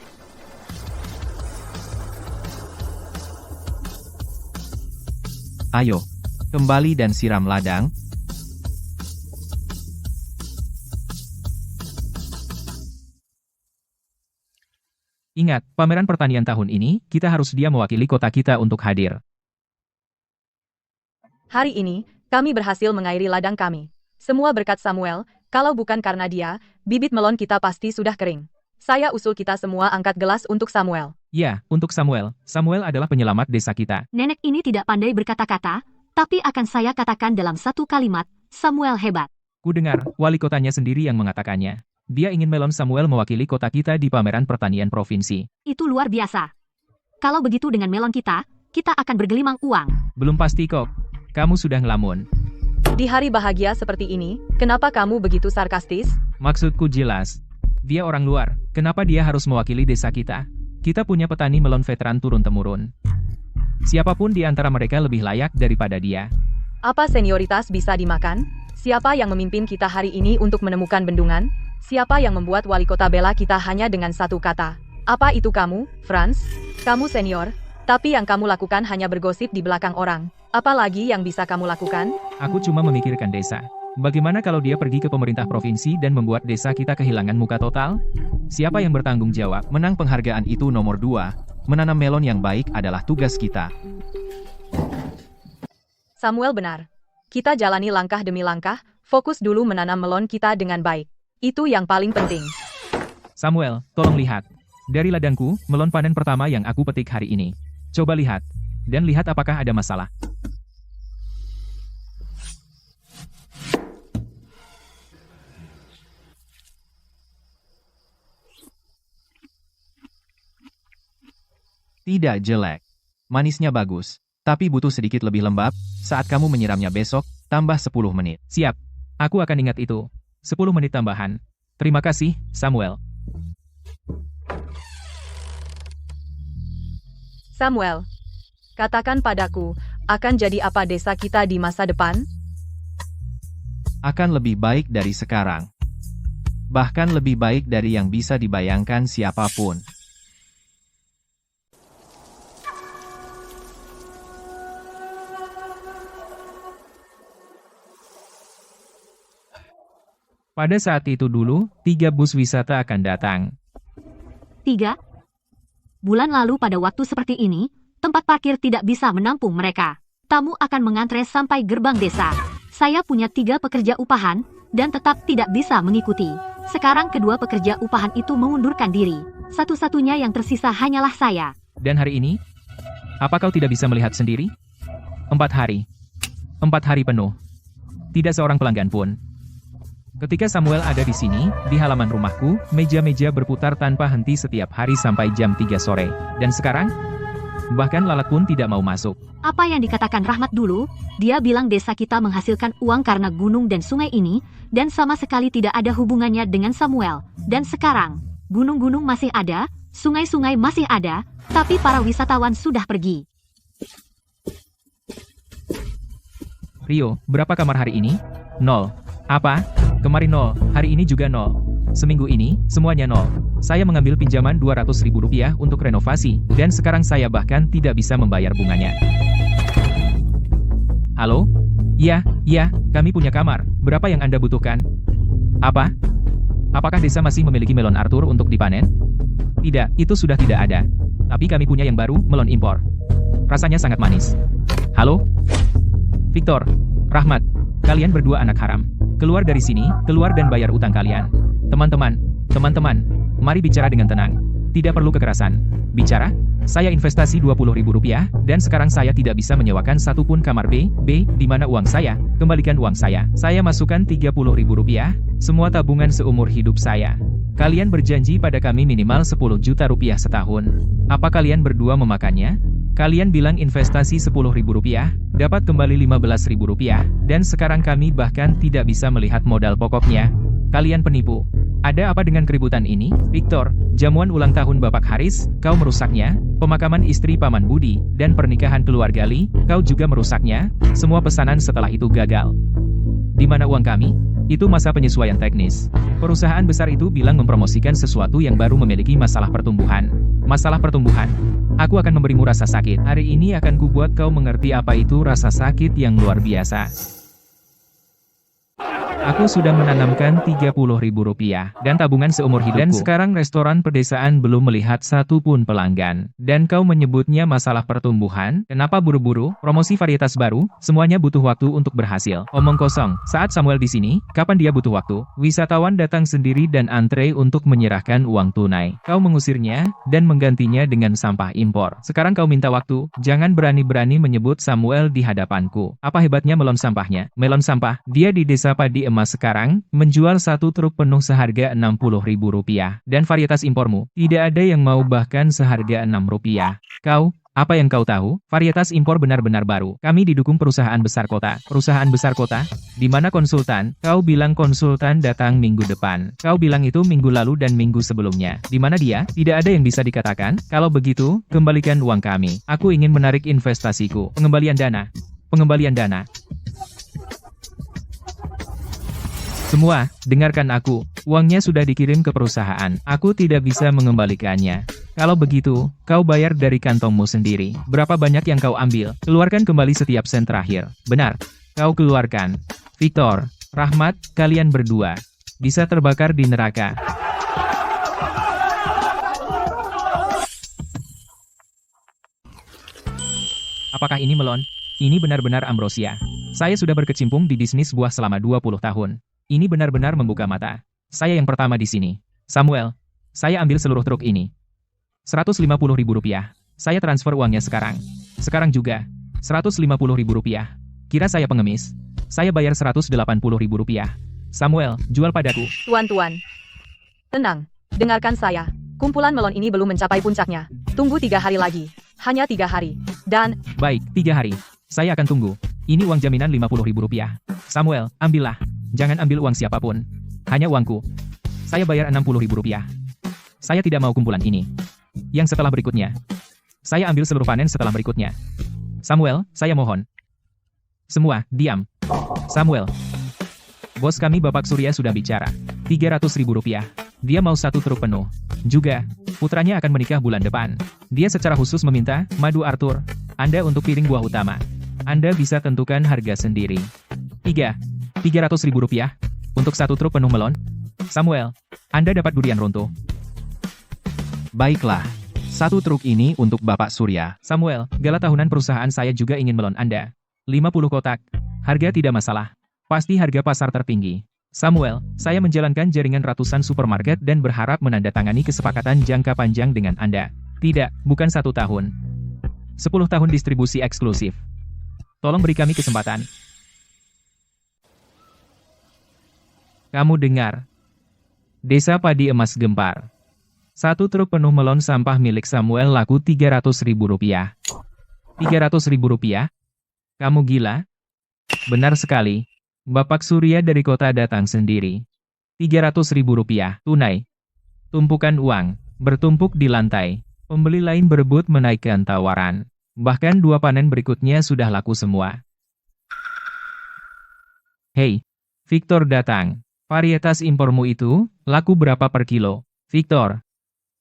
Speaker 2: Ayo, kembali dan siram ladang.
Speaker 3: Ingat, pameran pertanian tahun ini, kita harus dia mewakili kota kita untuk hadir.
Speaker 4: Hari ini, kami berhasil mengairi ladang kami. Semua berkat Samuel, kalau bukan karena dia, bibit melon kita pasti sudah kering. Saya usul kita semua angkat gelas untuk Samuel.
Speaker 3: Ya, untuk Samuel. Samuel adalah penyelamat desa kita.
Speaker 1: Nenek ini tidak pandai berkata-kata, tapi akan saya katakan dalam satu kalimat, Samuel hebat.
Speaker 3: Ku dengar, wali kotanya sendiri yang mengatakannya. Dia ingin Melon Samuel mewakili kota kita di pameran pertanian provinsi.
Speaker 1: Itu luar biasa. Kalau begitu dengan melon kita akan bergelimang uang.
Speaker 3: Belum pasti kok. Kamu sudah ngelamun.
Speaker 4: Di hari bahagia seperti ini, kenapa kamu begitu sarkastis?
Speaker 3: Maksudku jelas. Dia orang luar. Kenapa dia harus mewakili desa kita? Kita punya petani melon veteran turun-temurun. Siapapun di antara mereka lebih layak daripada dia.
Speaker 4: Apa senioritas bisa dimakan? Siapa yang memimpin kita hari ini untuk menemukan bendungan? Siapa yang membuat wali kota bela kita hanya dengan satu kata? Apa itu kamu, Franz? Kamu senior, tapi yang kamu lakukan hanya bergosip di belakang orang. Apa lagi yang bisa kamu lakukan?
Speaker 3: Aku cuma memikirkan desa. Bagaimana kalau dia pergi ke pemerintah provinsi dan membuat desa kita kehilangan muka total? Siapa yang bertanggung jawab?
Speaker 2: Menang penghargaan itu nomor 2. Menanam melon yang baik adalah tugas kita.
Speaker 4: Samuel benar. Kita jalani langkah demi langkah, fokus dulu menanam melon kita dengan baik. Itu yang paling penting.
Speaker 3: Samuel, tolong lihat. Dari ladangku, melon panen pertama yang aku petik hari ini. Coba lihat. Dan lihat apakah ada masalah.
Speaker 2: Tidak jelek. Manisnya bagus, tapi butuh sedikit lebih lembab. Saat kamu menyiramnya besok, tambah 10 menit.
Speaker 3: Siap. Aku akan ingat itu. 10 menit tambahan. Terima kasih, Samuel.
Speaker 4: Samuel, katakan padaku, akan jadi apa desa kita di masa depan?
Speaker 2: Akan lebih baik dari sekarang. Bahkan lebih baik dari yang bisa dibayangkan siapapun.
Speaker 3: Pada saat itu dulu, 3 bus wisata akan datang.
Speaker 1: 3. Bulan lalu pada waktu seperti ini, tempat parkir tidak bisa menampung mereka. Tamu akan mengantre sampai gerbang desa. Saya punya 3 pekerja upahan, dan tetap tidak bisa mengikuti. Sekarang kedua pekerja upahan itu mengundurkan diri. Satu-satunya yang tersisa hanyalah saya.
Speaker 3: Dan hari ini, apa kau tidak bisa melihat sendiri? 4 hari. 4 hari penuh. Tidak seorang pelanggan pun. Ketika Samuel ada di sini, di halaman rumahku, meja-meja berputar tanpa henti setiap hari sampai jam 3 sore. Dan sekarang, bahkan lalat pun tidak mau masuk.
Speaker 1: Apa yang dikatakan Rahmat dulu, dia bilang desa kita menghasilkan uang karena gunung dan sungai ini, dan sama sekali tidak ada hubungannya dengan Samuel. Dan sekarang, gunung-gunung masih ada, sungai-sungai masih ada, tapi para wisatawan sudah pergi.
Speaker 3: Rio, berapa kamar hari ini? 0. Apa? Kemarin 0, hari ini juga 0. Seminggu ini, semuanya 0. Saya mengambil pinjaman Rp200.000 untuk renovasi, dan sekarang saya bahkan tidak bisa membayar bunganya. Halo? Iya, kami punya kamar. Berapa yang Anda butuhkan? Apa? Apakah desa masih memiliki melon Arthur untuk dipanen? Tidak, itu sudah tidak ada. Tapi kami punya yang baru, melon impor. Rasanya sangat manis. Halo? Victor, Rahmat, kalian berdua anak haram. Keluar dari sini, keluar dan bayar utang kalian. Teman-teman, mari bicara dengan tenang. Tidak perlu kekerasan. Bicara? Saya investasi Rp20.000, dan sekarang saya tidak bisa menyewakan satupun kamar B, di mana uang saya? Kembalikan uang saya. Saya masukkan Rp30.000, semua tabungan seumur hidup saya. Kalian berjanji pada kami minimal Rp10 juta setahun. Apa kalian berdua memakannya? Kalian bilang investasi Rp10.000, dapat kembali Rp15.000, dan sekarang kami bahkan tidak bisa melihat modal pokoknya. Kalian penipu. Ada apa dengan keributan ini? Victor, jamuan ulang tahun Bapak Haris, kau merusaknya, pemakaman istri Paman Budi, dan pernikahan keluarga Li, kau juga merusaknya, semua pesanan setelah itu gagal. Di mana uang kami? Itu masa penyesuaian teknis. Perusahaan besar itu bilang mempromosikan sesuatu yang baru memiliki masalah pertumbuhan. Masalah pertumbuhan. Aku akan memberimu rasa sakit. Hari ini akan kubuat kau mengerti apa itu rasa sakit yang luar biasa. Aku sudah menanamkan Rp30.000 dan tabungan seumur hidupku. Dan sekarang restoran pedesaan belum melihat satupun pelanggan. Dan kau menyebutnya masalah pertumbuhan? Kenapa buru-buru? Promosi varietas baru, semuanya butuh waktu untuk berhasil. Omong kosong. Saat Samuel di sini, kapan dia butuh waktu? Wisatawan datang sendiri dan antre untuk menyerahkan uang tunai. Kau mengusirnya dan menggantinya dengan sampah impor. Sekarang kau minta waktu. Jangan berani-berani menyebut Samuel di hadapanku. Apa hebatnya melon sampahnya? Melon sampah, dia di desa padi emas sekarang, menjual satu truk penuh seharga Rp60.000. Dan varietas impormu, tidak ada yang mau bahkan seharga Rp6. Kau, apa yang kau tahu? Varietas impor benar-benar baru. Kami didukung perusahaan besar kota. Perusahaan besar kota? Di mana konsultan? Kau bilang konsultan datang minggu depan. Kau bilang itu minggu lalu dan minggu sebelumnya. Di mana dia? Tidak ada yang bisa dikatakan. Kalau begitu, kembalikan uang kami. Aku ingin menarik investasiku. Pengembalian dana. Pengembalian dana. Semua, dengarkan aku. Uangnya sudah dikirim ke perusahaan. Aku tidak bisa mengembalikannya. Kalau begitu, kau bayar dari kantongmu sendiri. Berapa banyak yang kau ambil? Keluarkan kembali setiap sen terakhir. Benar. Kau keluarkan. Victor, Rahmat, kalian berdua bisa terbakar di neraka. Apakah ini melon? Ini benar-benar ambrosia. Saya sudah berkecimpung di bisnis buah selama 20 tahun. Ini benar-benar membuka mata. Saya yang pertama di sini. Samuel, saya ambil seluruh truk ini. Rp150.000. Saya transfer uangnya sekarang. Sekarang juga. Rp150.000. Kira saya pengemis? Saya bayar Rp180.000. Samuel, jual padaku.
Speaker 4: Tuan-tuan. Tenang, dengarkan saya. Kumpulan melon ini belum mencapai puncaknya. Tunggu 3 hari lagi. hanya 3 hari. Dan,
Speaker 3: Baik, 3 hari. Saya akan tunggu. Ini uang jaminan Rp50.000. Samuel, ambillah. Jangan ambil uang siapapun. Hanya uangku. Saya bayar Rp60.000. Saya tidak mau kumpulan ini. Yang setelah berikutnya. Saya ambil seluruh panen setelah berikutnya. Samuel, saya mohon. Semua, diam. Samuel. Bos kami Bapak Surya sudah bicara. Rp300.000. Dia mau 1 truk penuh. Juga, putranya akan menikah bulan depan. Dia secara khusus meminta, madu Arthur, Anda untuk piring buah utama. Anda bisa tentukan harga sendiri. Rp300.000 untuk 1 truk penuh melon. Samuel, Anda dapat durian runtuh.
Speaker 2: Baiklah. 1 truk ini untuk Bapak Surya.
Speaker 3: Samuel, gala tahunan perusahaan saya juga ingin melon Anda. 50 kotak. Harga tidak masalah. Pasti harga pasar tertinggi. Samuel, saya menjalankan jaringan ratusan supermarket dan berharap menandatangani kesepakatan jangka panjang dengan Anda. Tidak, bukan 1 tahun. 10 tahun distribusi eksklusif. Tolong beri kami kesempatan. Kamu dengar. Desa Padi Emas gempar. 1 truk penuh melon sampah milik Samuel laku Rp300.000. Rp300.000? Kamu gila? Benar sekali. Bapak Surya dari kota datang sendiri. Rp300.000 tunai. Tumpukan uang bertumpuk di lantai. Pembeli lain berebut menaikkan tawaran. Bahkan 2 panen berikutnya sudah laku semua. Hei, Victor datang. Varietas impormu itu laku berapa per kilo? Victor,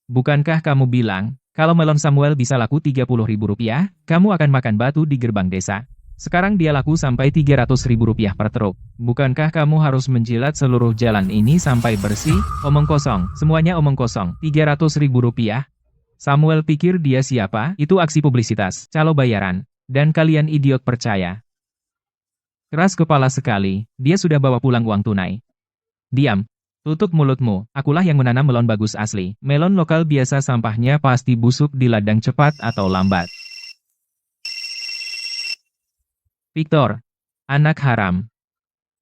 Speaker 3: bukankah kamu bilang kalau melon Samuel bisa laku Rp30.000, kamu akan makan batu di gerbang desa? Sekarang dia laku sampai Rp300.000 per truk. Bukankah kamu harus menjilat seluruh jalan ini sampai bersih? Omong kosong, semuanya omong kosong. Rp300.000? Samuel pikir dia siapa? Itu aksi publisitas, calo bayaran. Dan kalian idiot percaya. Keras kepala sekali, dia sudah bawa pulang uang tunai. Diam. Tutup mulutmu, akulah yang menanam melon bagus asli. Melon lokal biasa sampahnya pasti busuk di ladang cepat atau lambat. Victor, anak haram.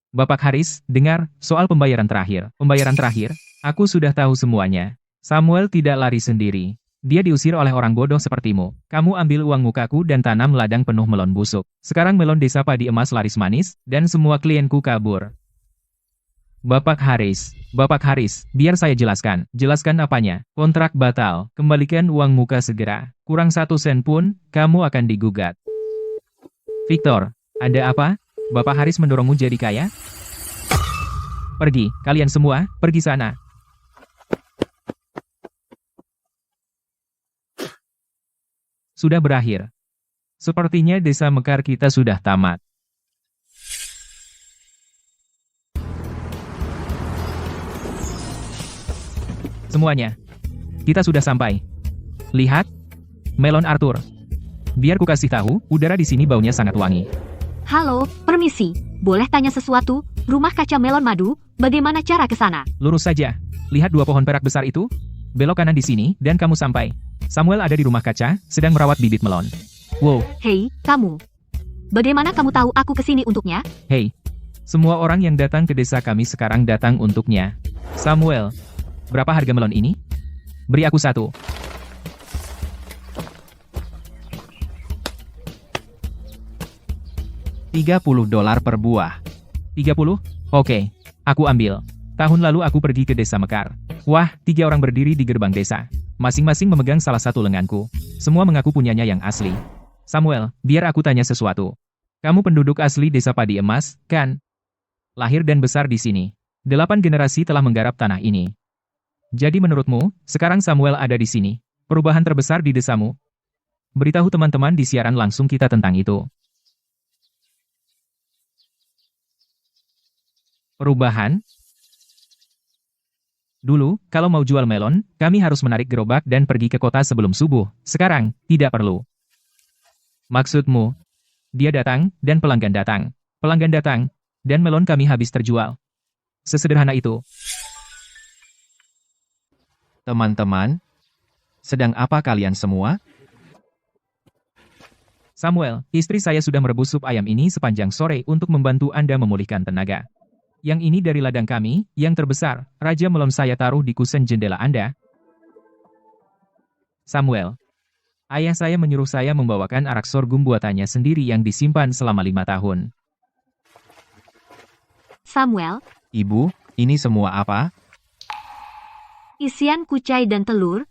Speaker 3: Bapak Haris, dengar, soal pembayaran terakhir. Pembayaran terakhir? Aku sudah tahu semuanya. Samuel tidak lari sendiri. Dia diusir oleh orang bodoh sepertimu. Kamu ambil uang mukaku dan tanam ladang penuh melon busuk. Sekarang melon Desa Padi Emas laris manis, dan semua klienku kabur. Bapak Haris, biar saya jelaskan. Jelaskan apanya? Kontrak batal, kembalikan uang muka segera. Kurang 1 sen pun, kamu akan digugat. Victor, ada apa? Bapak Haris mendorongmu jadi kaya? Pergi, kalian semua, pergi sana. Sudah berakhir. Sepertinya desa Mekar kita sudah tamat. Semuanya. Kita sudah sampai. Lihat. Melon Arthur. Biar ku kasih tahu, udara di sini baunya sangat wangi.
Speaker 1: Halo, permisi. Boleh tanya sesuatu? Rumah kaca melon madu, bagaimana cara ke sana?
Speaker 3: Lurus saja. Lihat 2 pohon perak besar itu? Belok kanan di sini, dan kamu sampai. Samuel ada di rumah kaca, sedang merawat bibit melon. Wow.
Speaker 1: Hei, kamu. Bagaimana kamu tahu aku kesini untuknya?
Speaker 3: Hei. Semua orang yang datang ke desa kami sekarang datang untuknya. Samuel. Berapa harga melon ini? Beri aku 1.
Speaker 2: $30 per buah.
Speaker 3: 30? Oke. Aku ambil. Tahun lalu aku pergi ke desa Mekar. Wah, 3 orang berdiri di gerbang desa. Masing-masing memegang salah satu lenganku. Semua mengaku punyanya yang asli. Samuel, biar aku tanya sesuatu. Kamu penduduk asli desa Padi Emas, kan? Lahir dan besar di sini. 8 generasi telah menggarap tanah ini. Jadi menurutmu, sekarang Samuel ada di sini. Perubahan terbesar di desamu. Beritahu teman-teman di siaran langsung kita tentang itu. Perubahan? Dulu, kalau mau jual melon, kami harus menarik gerobak dan pergi ke kota sebelum subuh. Sekarang, tidak perlu. Maksudmu? Dia datang, dan pelanggan datang. Pelanggan datang, dan melon kami habis terjual. Sesederhana itu.
Speaker 2: Teman-teman, sedang apa kalian semua?
Speaker 3: Samuel, istri saya sudah merebus sup ayam ini sepanjang sore untuk membantu Anda memulihkan tenaga. Yang ini dari ladang kami, yang terbesar, Raja Melon saya taruh di kusen jendela Anda. Samuel, Ayah saya menyuruh saya membawakan arak sorghum buatannya sendiri yang disimpan selama 5 tahun.
Speaker 1: Samuel,
Speaker 2: Ibu, ini semua apa?
Speaker 1: isian kucai dan telur.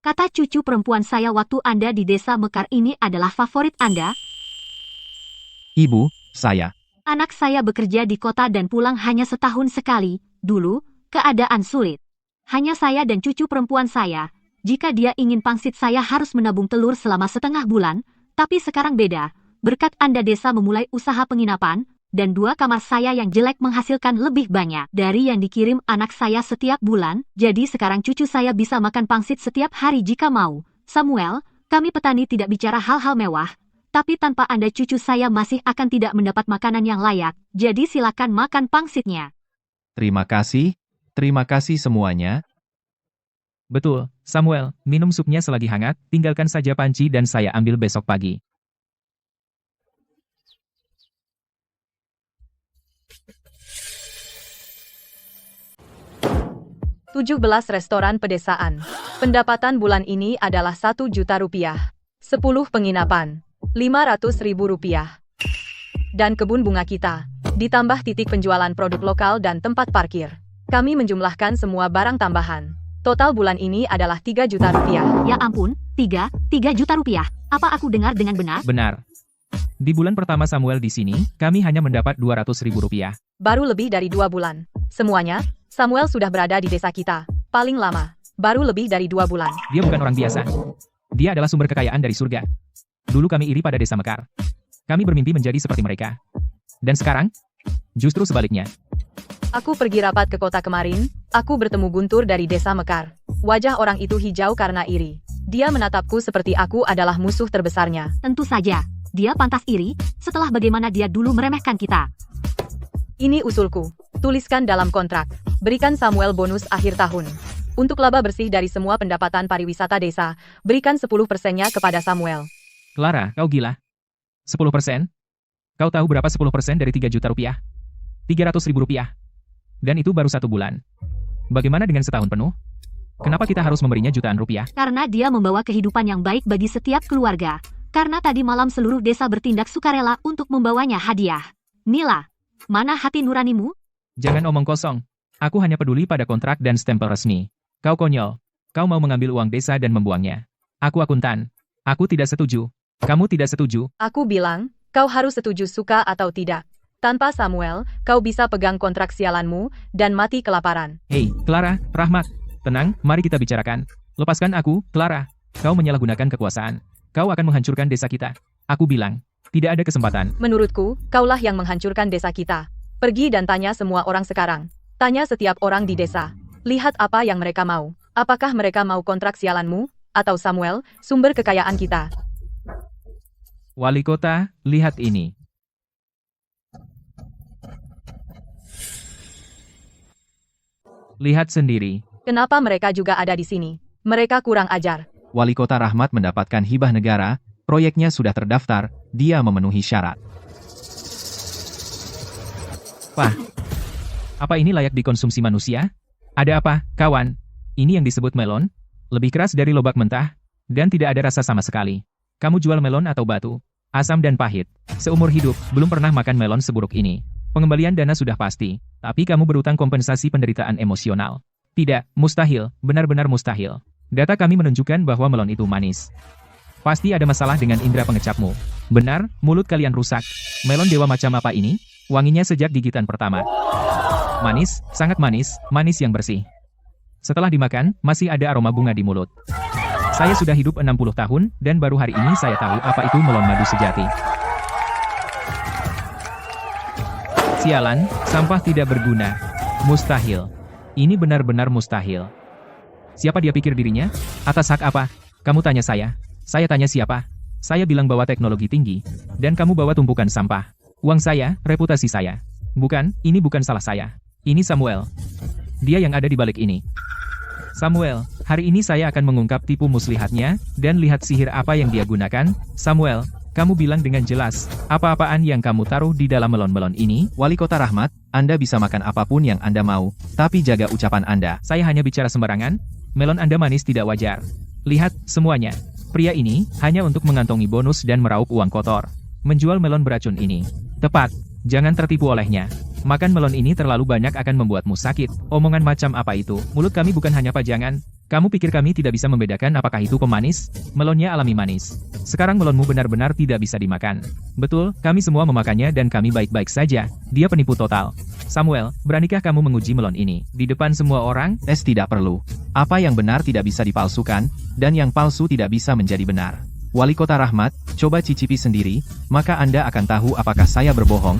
Speaker 1: Kata cucu perempuan saya waktu Anda di desa Mekar ini adalah favorit Anda.
Speaker 2: Ibu, saya.
Speaker 1: Anak saya bekerja di kota dan pulang hanya setahun sekali. Dulu, keadaan sulit. Hanya saya dan cucu perempuan saya. Jika dia ingin pangsit saya harus menabung telur selama setengah bulan. Tapi sekarang beda. Berkat Anda desa memulai usaha penginapan. Dan 2 kamar saya yang jelek menghasilkan lebih banyak dari yang dikirim anak saya setiap bulan. Jadi sekarang cucu saya bisa makan pangsit setiap hari jika mau. Samuel, kami petani tidak bicara hal-hal mewah. Tapi tanpa Anda cucu saya masih akan tidak mendapat makanan yang layak. Jadi silakan makan pangsitnya.
Speaker 2: Terima kasih semuanya.
Speaker 3: Betul, Samuel, minum supnya selagi hangat, tinggalkan saja panci dan saya ambil besok pagi.
Speaker 4: Tujuh belas restoran pedesaan. Pendapatan bulan ini adalah 1 juta rupiah. 10 penginapan. 500.000 rupiah. Dan kebun bunga kita. Ditambah titik penjualan produk lokal dan tempat parkir. Kami menjumlahkan semua barang tambahan. Total bulan ini adalah 3 juta rupiah.
Speaker 1: Ya ampun, 3 juta rupiah. Apa aku dengar dengan benar?
Speaker 3: Benar. Di bulan pertama Samuel di sini, kami hanya mendapat 200.000 rupiah.
Speaker 4: Baru lebih dari 2 bulan. Semuanya, Samuel sudah berada di desa kita. Paling lama, baru lebih dari 2 bulan.
Speaker 3: Dia bukan orang biasa. Dia adalah sumber kekayaan dari surga. Dulu kami iri pada desa Mekar. Kami bermimpi menjadi seperti mereka. Dan sekarang, justru sebaliknya.
Speaker 4: Aku pergi rapat ke kota kemarin, aku bertemu Guntur dari desa Mekar. Wajah orang itu hijau karena iri. Dia menatapku seperti aku adalah musuh terbesarnya.
Speaker 1: Tentu saja, dia pantas iri setelah bagaimana dia dulu meremehkan kita.
Speaker 4: Ini usulku. Tuliskan dalam kontrak. Berikan Samuel bonus akhir tahun. Untuk laba bersih dari semua pendapatan pariwisata desa, berikan 10%-nya kepada Samuel.
Speaker 3: Clara, kau gila. 10%? Kau tahu berapa 10% dari 3 juta rupiah? 300.000 rupiah. Dan itu baru 1 bulan. Bagaimana dengan setahun penuh? Kenapa kita harus memberinya jutaan rupiah?
Speaker 1: Karena dia membawa kehidupan yang baik bagi setiap keluarga. Karena tadi malam seluruh desa bertindak sukarela untuk membawanya hadiah. Mila, mana hati nuranimu?
Speaker 3: Jangan omong kosong. Aku hanya peduli pada kontrak dan stempel resmi. Kau konyol. Kau mau mengambil uang desa dan membuangnya. Aku akuntan. Aku tidak setuju. Kamu tidak setuju.
Speaker 4: Aku bilang, kau harus setuju suka atau tidak. Tanpa Samuel, kau bisa pegang kontrak sialanmu dan mati kelaparan.
Speaker 3: Hei, Clara, Rahmat. Tenang, mari kita bicarakan. Lepaskan aku, Clara. Kau menyalahgunakan kekuasaan. Kau akan menghancurkan desa kita. Aku bilang, tidak ada kesempatan.
Speaker 4: Menurutku, kaulah yang menghancurkan desa kita. Pergi dan tanya semua orang sekarang. Tanya setiap orang di desa. Lihat apa yang mereka mau. Apakah mereka mau kontrak sialanmu? Atau Samuel, sumber kekayaan kita?
Speaker 3: Wali kota, lihat ini. Lihat sendiri.
Speaker 4: Kenapa mereka juga ada di sini? Mereka kurang ajar.
Speaker 2: Wali Kota Rahmat mendapatkan hibah negara, proyeknya sudah terdaftar, dia memenuhi syarat.
Speaker 3: Wah, apa ini layak dikonsumsi manusia? Ada apa, kawan? Ini yang disebut melon? Lebih keras dari lobak mentah, dan tidak ada rasa sama sekali. Kamu jual melon atau batu? Asam dan pahit. Seumur hidup, belum pernah makan melon seburuk ini. Pengembalian dana sudah pasti, tapi kamu berutang kompensasi penderitaan emosional. Tidak, mustahil, benar-benar mustahil. Data kami menunjukkan bahwa melon itu manis. Pasti ada masalah dengan indera pengecapmu. Benar, mulut kalian rusak. Melon dewa macam apa ini? Wanginya sejak gigitan pertama. Manis, sangat manis, manis yang bersih. Setelah dimakan, masih ada aroma bunga di mulut. Saya sudah hidup 60 tahun, dan baru hari ini saya tahu apa itu melon madu sejati. Sialan, sampah tidak berguna. Mustahil. Ini benar-benar mustahil. Siapa dia pikir dirinya? Atas hak apa? Kamu tanya saya. Saya tanya siapa? Saya bilang bawa teknologi tinggi. Dan kamu bawa tumpukan sampah. Uang saya, reputasi saya. Bukan, ini bukan salah saya. Ini Samuel. Dia yang ada di balik ini. Samuel, hari ini saya akan mengungkap tipu muslihatnya, dan lihat sihir apa yang dia gunakan. Samuel, kamu bilang dengan jelas, apa-apaan yang kamu taruh di dalam melon-melon ini?
Speaker 2: Wali Kota Rahmat, Anda bisa makan apapun yang Anda mau, tapi jaga ucapan Anda.
Speaker 3: Saya hanya bicara sembarangan. Melon Anda manis tidak wajar. Lihat, semuanya. Pria ini hanya untuk mengantongi bonus dan meraup uang kotor. Menjual melon beracun ini. Tepat, jangan tertipu olehnya. Makan melon ini terlalu banyak akan membuatmu sakit. Omongan macam apa itu? Mulut kami bukan hanya pajangan. Kamu pikir kami tidak bisa membedakan apakah itu pemanis? Melonnya alami manis. Sekarang melonmu benar-benar tidak bisa dimakan. Betul, kami semua memakannya dan kami baik-baik saja. Dia penipu total. Samuel, beranikah kamu menguji melon ini di depan semua orang?
Speaker 2: Tes tidak perlu. Apa yang benar tidak bisa dipalsukan, dan yang palsu tidak bisa menjadi benar. Wali Kota Rahmat, coba cicipi sendiri, maka Anda akan tahu apakah saya berbohong.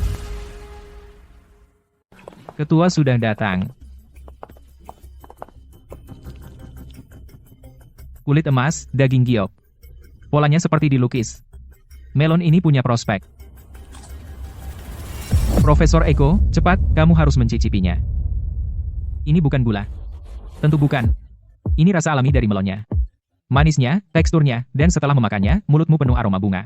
Speaker 3: Ketua sudah datang. Kulit emas, daging giok. Polanya seperti dilukis. Melon ini punya prospek. Profesor Eko, cepat, kamu harus mencicipinya. Ini bukan gula. Tentu bukan. Ini rasa alami dari melonnya. Manisnya, teksturnya, dan setelah memakannya, mulutmu penuh aroma bunga.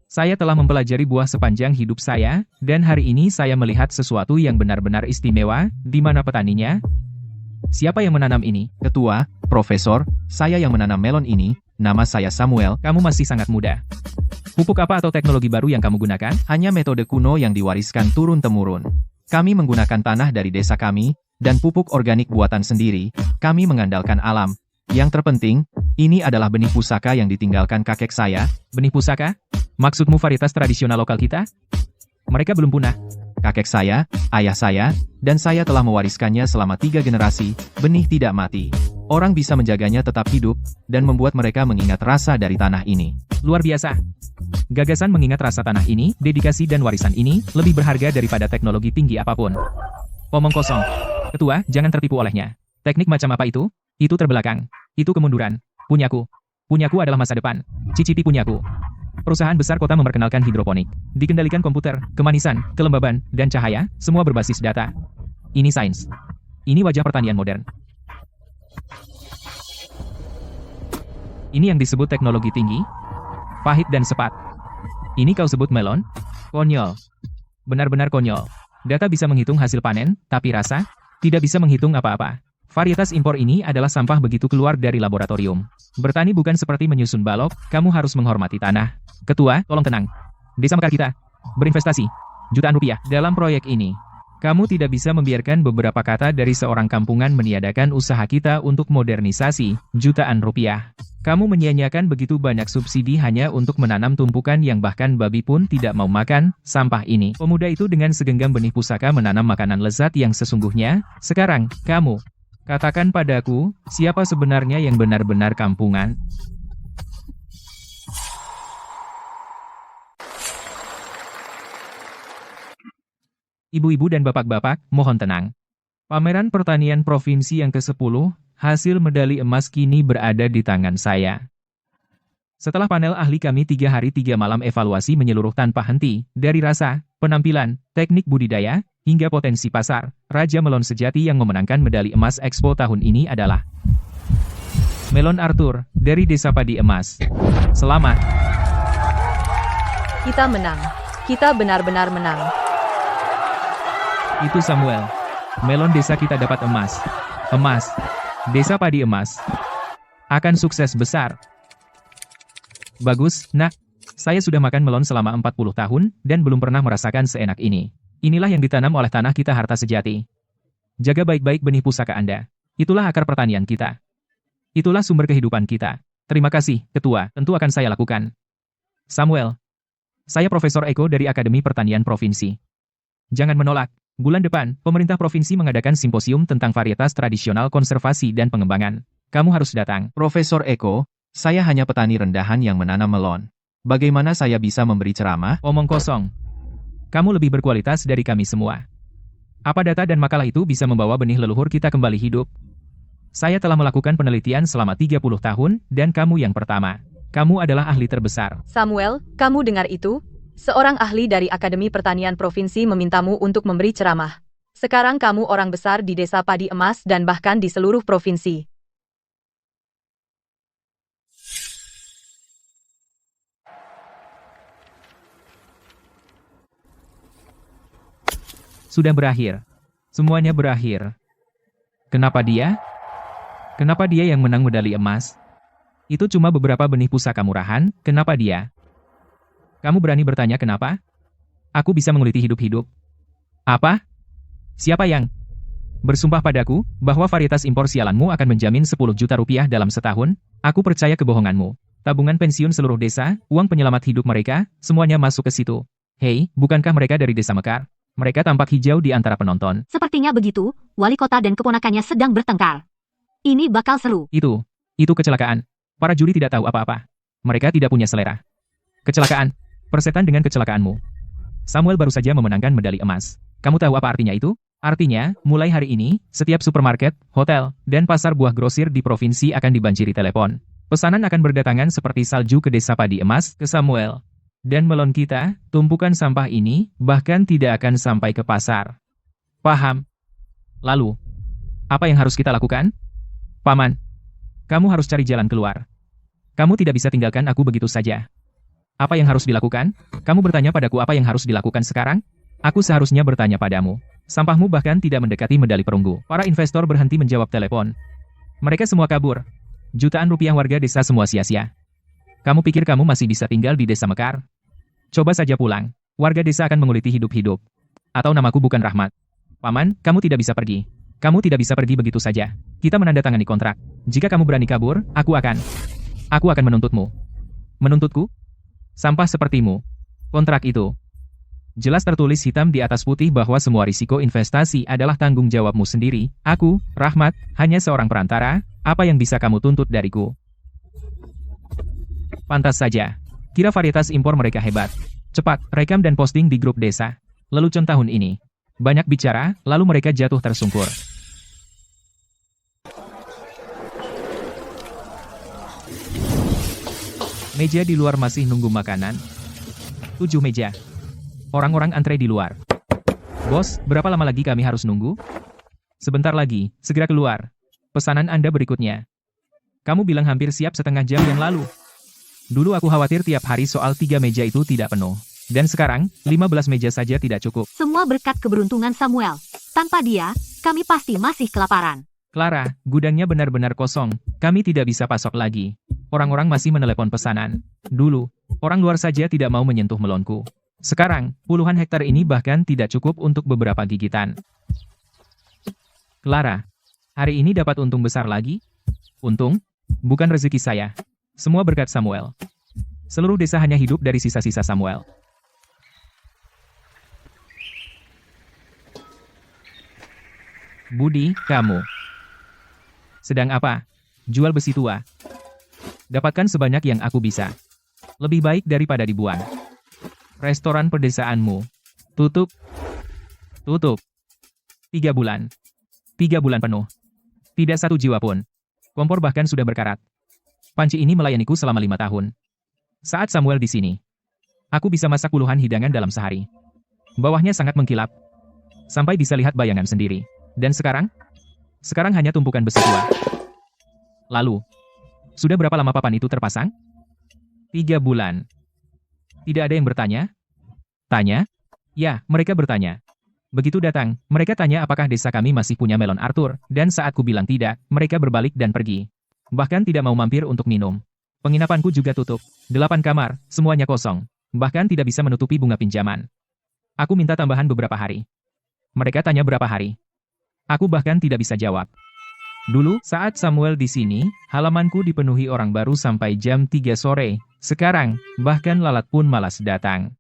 Speaker 3: Saya telah mempelajari buah sepanjang hidup saya, dan hari ini saya melihat sesuatu yang benar-benar istimewa, di mana petaninya. Siapa yang menanam ini?
Speaker 2: Ketua, Profesor, saya yang menanam melon ini, nama saya Samuel.
Speaker 3: Kamu masih sangat muda. Pupuk apa atau teknologi baru yang kamu gunakan?
Speaker 2: Hanya metode kuno yang diwariskan turun-temurun. Kami menggunakan tanah dari desa kami, dan pupuk organik buatan sendiri. Kami mengandalkan alam. Yang terpenting, ini adalah benih pusaka yang ditinggalkan kakek saya.
Speaker 3: Benih pusaka? Maksudmu varietas tradisional lokal kita? Mereka belum punah.
Speaker 2: Kakek saya, ayah saya, dan saya telah mewariskannya selama 3 generasi, benih tidak mati. Orang bisa menjaganya tetap hidup, dan membuat mereka mengingat rasa dari tanah ini.
Speaker 3: Luar biasa. Gagasan mengingat rasa tanah ini, dedikasi dan warisan ini, lebih berharga daripada teknologi tinggi apapun. Omong kosong. Ketua, jangan tertipu olehnya. Teknik macam apa itu? Itu terbelakang. Itu kemunduran. Punyaku. Punyaku adalah masa depan. Cicipi punyaku. Perusahaan besar kota memperkenalkan hidroponik. Dikendalikan komputer, kemanisan, kelembaban, dan cahaya, semua berbasis data. Ini sains. Ini wajah pertanian modern. Ini yang disebut teknologi tinggi, pahit dan sepat. Ini kau sebut melon? Konyol. Benar-benar konyol. Data bisa menghitung hasil panen, tapi rasa tidak bisa menghitung apa-apa. Varietas impor ini adalah sampah begitu keluar dari laboratorium. Bertani bukan seperti menyusun balok, kamu harus menghormati tanah. Ketua, tolong tenang. Desa Mekar kita berinvestasi jutaan rupiah dalam proyek ini. Kamu tidak bisa membiarkan beberapa kata dari seorang kampungan meniadakan usaha kita untuk modernisasi jutaan rupiah. Kamu menyia-nyiakan begitu banyak subsidi hanya untuk menanam tumpukan yang bahkan babi pun tidak mau makan, sampah ini. Pemuda itu dengan segenggam benih pusaka menanam makanan lezat yang sesungguhnya. Sekarang, kamu katakan padaku, siapa sebenarnya yang benar-benar kampungan? Ibu-ibu dan bapak-bapak, mohon tenang. Pameran Pertanian Provinsi yang ke-10, hasil medali emas kini berada di tangan saya. Setelah panel ahli kami 3 hari 3 malam evaluasi menyeluruh tanpa henti, dari rasa, penampilan, teknik budidaya, hingga potensi pasar, Raja Melon sejati yang memenangkan medali emas Expo tahun ini adalah Melon Arthur, dari Desa Padi Emas. Selamat.
Speaker 4: Kita menang. Kita benar-benar menang.
Speaker 3: Itu Samuel. Melon desa kita dapat emas. Emas. Desa Padi Emas. Akan sukses besar. Bagus, nak. Saya sudah makan melon selama 40 tahun, dan belum pernah merasakan seenak ini. Inilah yang ditanam oleh tanah kita harta sejati. Jaga baik-baik benih pusaka Anda. Itulah akar pertanian kita. Itulah sumber kehidupan kita. Terima kasih, Ketua. Tentu akan saya lakukan. Samuel. Saya Profesor Eko dari Akademi Pertanian Provinsi. Jangan menolak. Bulan depan, pemerintah provinsi mengadakan simposium tentang varietas tradisional konservasi dan pengembangan. Kamu harus datang.
Speaker 2: Profesor Eko, saya hanya petani rendahan yang menanam melon. Bagaimana saya bisa memberi ceramah?
Speaker 3: Omong kosong. Kamu lebih berkualitas dari kami semua. Apa data dan makalah itu bisa membawa benih leluhur kita kembali hidup? Saya telah melakukan penelitian selama 30 tahun, dan kamu yang pertama. Kamu adalah ahli terbesar.
Speaker 4: Samuel, kamu dengar itu? Seorang ahli dari Akademi Pertanian Provinsi memintamu untuk memberi ceramah. Sekarang kamu orang besar di Desa Padi Emas dan bahkan di seluruh provinsi.
Speaker 3: Sudah berakhir. Semuanya berakhir. Kenapa dia? Kenapa dia yang menang medali emas? Itu cuma beberapa benih pusaka murahan, kenapa dia? Kamu berani bertanya kenapa? Aku bisa menguliti hidup-hidup. Apa? Siapa yang bersumpah padaku bahwa varietas impor sialanmu akan menjamin 10 juta rupiah dalam setahun? Aku percaya kebohonganmu. Tabungan pensiun seluruh desa, uang penyelamat hidup mereka, semuanya masuk ke situ. Hei, bukankah mereka dari desa Mekar? Mereka tampak hijau di antara penonton.
Speaker 1: Sepertinya begitu, wali kota dan keponakannya sedang bertengkar. Ini bakal seru.
Speaker 3: Itu kecelakaan. Para juri tidak tahu apa-apa. Mereka tidak punya selera. Kecelakaan. Persetan dengan kecelakaanmu. Samuel baru saja memenangkan medali emas. Kamu tahu apa artinya itu? Artinya, mulai hari ini, setiap supermarket, hotel, dan pasar buah grosir di provinsi akan dibanjiri telepon. Pesanan akan berdatangan seperti salju ke desa padi emas, ke Samuel. Dan melon kita, tumpukan sampah ini, bahkan tidak akan sampai ke pasar. Paham? Lalu, apa yang harus kita lakukan? Paman, kamu harus cari jalan keluar. Kamu tidak bisa tinggalkan aku begitu saja. Apa yang harus dilakukan? Kamu bertanya padaku apa yang harus dilakukan sekarang? Aku seharusnya bertanya padamu. Sampahmu bahkan tidak mendekati medali perunggu. Para investor berhenti menjawab telepon. Mereka semua kabur. Jutaan rupiah warga desa semua sia-sia. Kamu pikir kamu masih bisa tinggal di desa Mekar? Coba saja pulang. Warga desa akan menguliti hidup-hidup. Atau namaku bukan Rahmat. Paman, kamu tidak bisa pergi. Kamu tidak bisa pergi begitu saja. Kita menandatangani kontrak. Jika kamu berani kabur, aku akan menuntutmu. Menuntutku? Sampah sepertimu. Kontrak itu jelas tertulis hitam di atas putih bahwa semua risiko investasi adalah tanggung jawabmu sendiri. Aku, Rahmat, hanya seorang perantara. Apa yang bisa kamu tuntut dariku? Pantas saja. Kira varietas impor mereka hebat. Cepat, rekam dan posting di grup desa. Lelucon tahun ini. Banyak bicara, lalu mereka jatuh tersungkur. Meja di luar masih nunggu makanan. 7 meja. Orang-orang antre di luar. Bos, berapa lama lagi kami harus nunggu? Sebentar lagi, segera keluar. Pesanan Anda berikutnya. Kamu bilang hampir siap setengah jam yang lalu. Dulu aku khawatir tiap hari soal 3 meja itu tidak penuh. Dan sekarang, 15 meja saja tidak cukup.
Speaker 1: Semua berkat keberuntungan Samuel. Tanpa dia, kami pasti masih kelaparan.
Speaker 3: Clara, gudangnya benar-benar kosong. Kami tidak bisa pasok lagi. Orang-orang masih menelepon pesanan. Dulu, orang luar saja tidak mau menyentuh melonku. Sekarang, puluhan hektar ini bahkan tidak cukup untuk beberapa gigitan. Clara, hari ini dapat untung besar lagi? Untung? Bukan rezeki saya. Semua berkat Samuel. Seluruh desa hanya hidup dari sisa-sisa Samuel. Budi, kamu sedang apa? Jual besi tua. Dapatkan sebanyak yang aku bisa. Lebih baik daripada dibuang. Restoran pedesaanmu. Tutup. Tutup. 3 bulan. 3 bulan penuh. Tidak satu jiwa pun. Kompor bahkan sudah berkarat. Panci ini melayaniku selama 5 tahun. Saat Samuel di sini, aku bisa masak puluhan hidangan dalam sehari. Bawahnya sangat mengkilap. Sampai bisa lihat bayangan sendiri. Dan sekarang? Sekarang hanya tumpukan besi tua. Lalu, sudah berapa lama papan itu terpasang? 3 bulan. Tidak ada yang bertanya? Tanya? Ya, mereka bertanya. Begitu datang, mereka tanya apakah desa kami masih punya melon Arthur, dan saat ku bilang tidak, mereka berbalik dan pergi. Bahkan tidak mau mampir untuk minum. Penginapanku juga tutup. 8 kamar, semuanya kosong. Bahkan tidak bisa menutupi bunga pinjaman. Aku minta tambahan beberapa hari. Mereka tanya berapa hari. Aku bahkan tidak bisa jawab. Dulu, saat Samuel di sini, halamanku dipenuhi orang baru sampai jam 3 sore. Sekarang, bahkan lalat pun malas datang.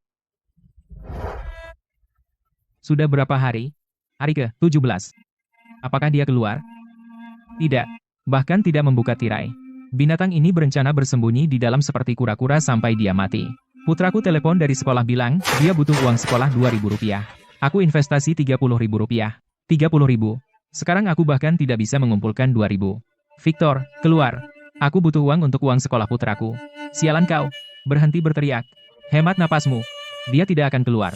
Speaker 3: Sudah berapa hari? Hari ke-17. Apakah dia keluar? Tidak. Bahkan tidak membuka tirai. Binatang ini berencana bersembunyi di dalam seperti kura-kura sampai dia mati. Putraku telepon dari sekolah bilang, dia butuh uang sekolah Rp2.000. Aku investasi Rp30.000. 30.000. Sekarang aku bahkan tidak bisa mengumpulkan 2.000. Victor, keluar. Aku butuh uang untuk uang sekolah putraku. Sialan kau. Berhenti berteriak. Hemat napasmu. Dia tidak akan keluar.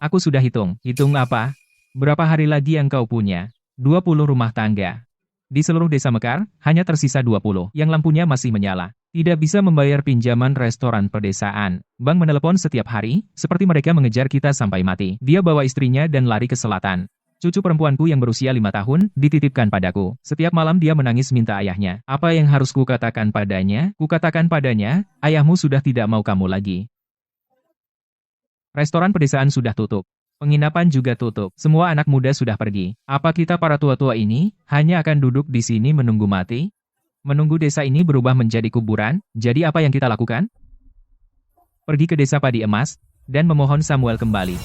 Speaker 3: Aku sudah hitung. Hitung apa? Berapa hari lagi yang kau punya? 20 rumah tangga. Di seluruh desa Mekar, hanya tersisa 20 yang lampunya masih menyala. Tidak bisa membayar pinjaman restoran pedesaan. Bank menelepon setiap hari, seperti mereka mengejar kita sampai mati. Dia bawa istrinya dan lari ke selatan. Cucu perempuanku yang berusia 5 tahun, dititipkan padaku. Setiap malam dia menangis minta ayahnya. Apa yang harus kukatakan padanya? Kukatakan padanya, ayahmu sudah tidak mau kamu lagi. Restoran pedesaan sudah tutup. Penginapan juga tutup. Semua anak muda sudah pergi. Apa kita para tua-tua ini, hanya akan duduk di sini menunggu mati? Menunggu desa ini berubah menjadi kuburan? Jadi apa yang kita lakukan? Pergi ke desa Padi Emas, dan memohon Samuel kembali.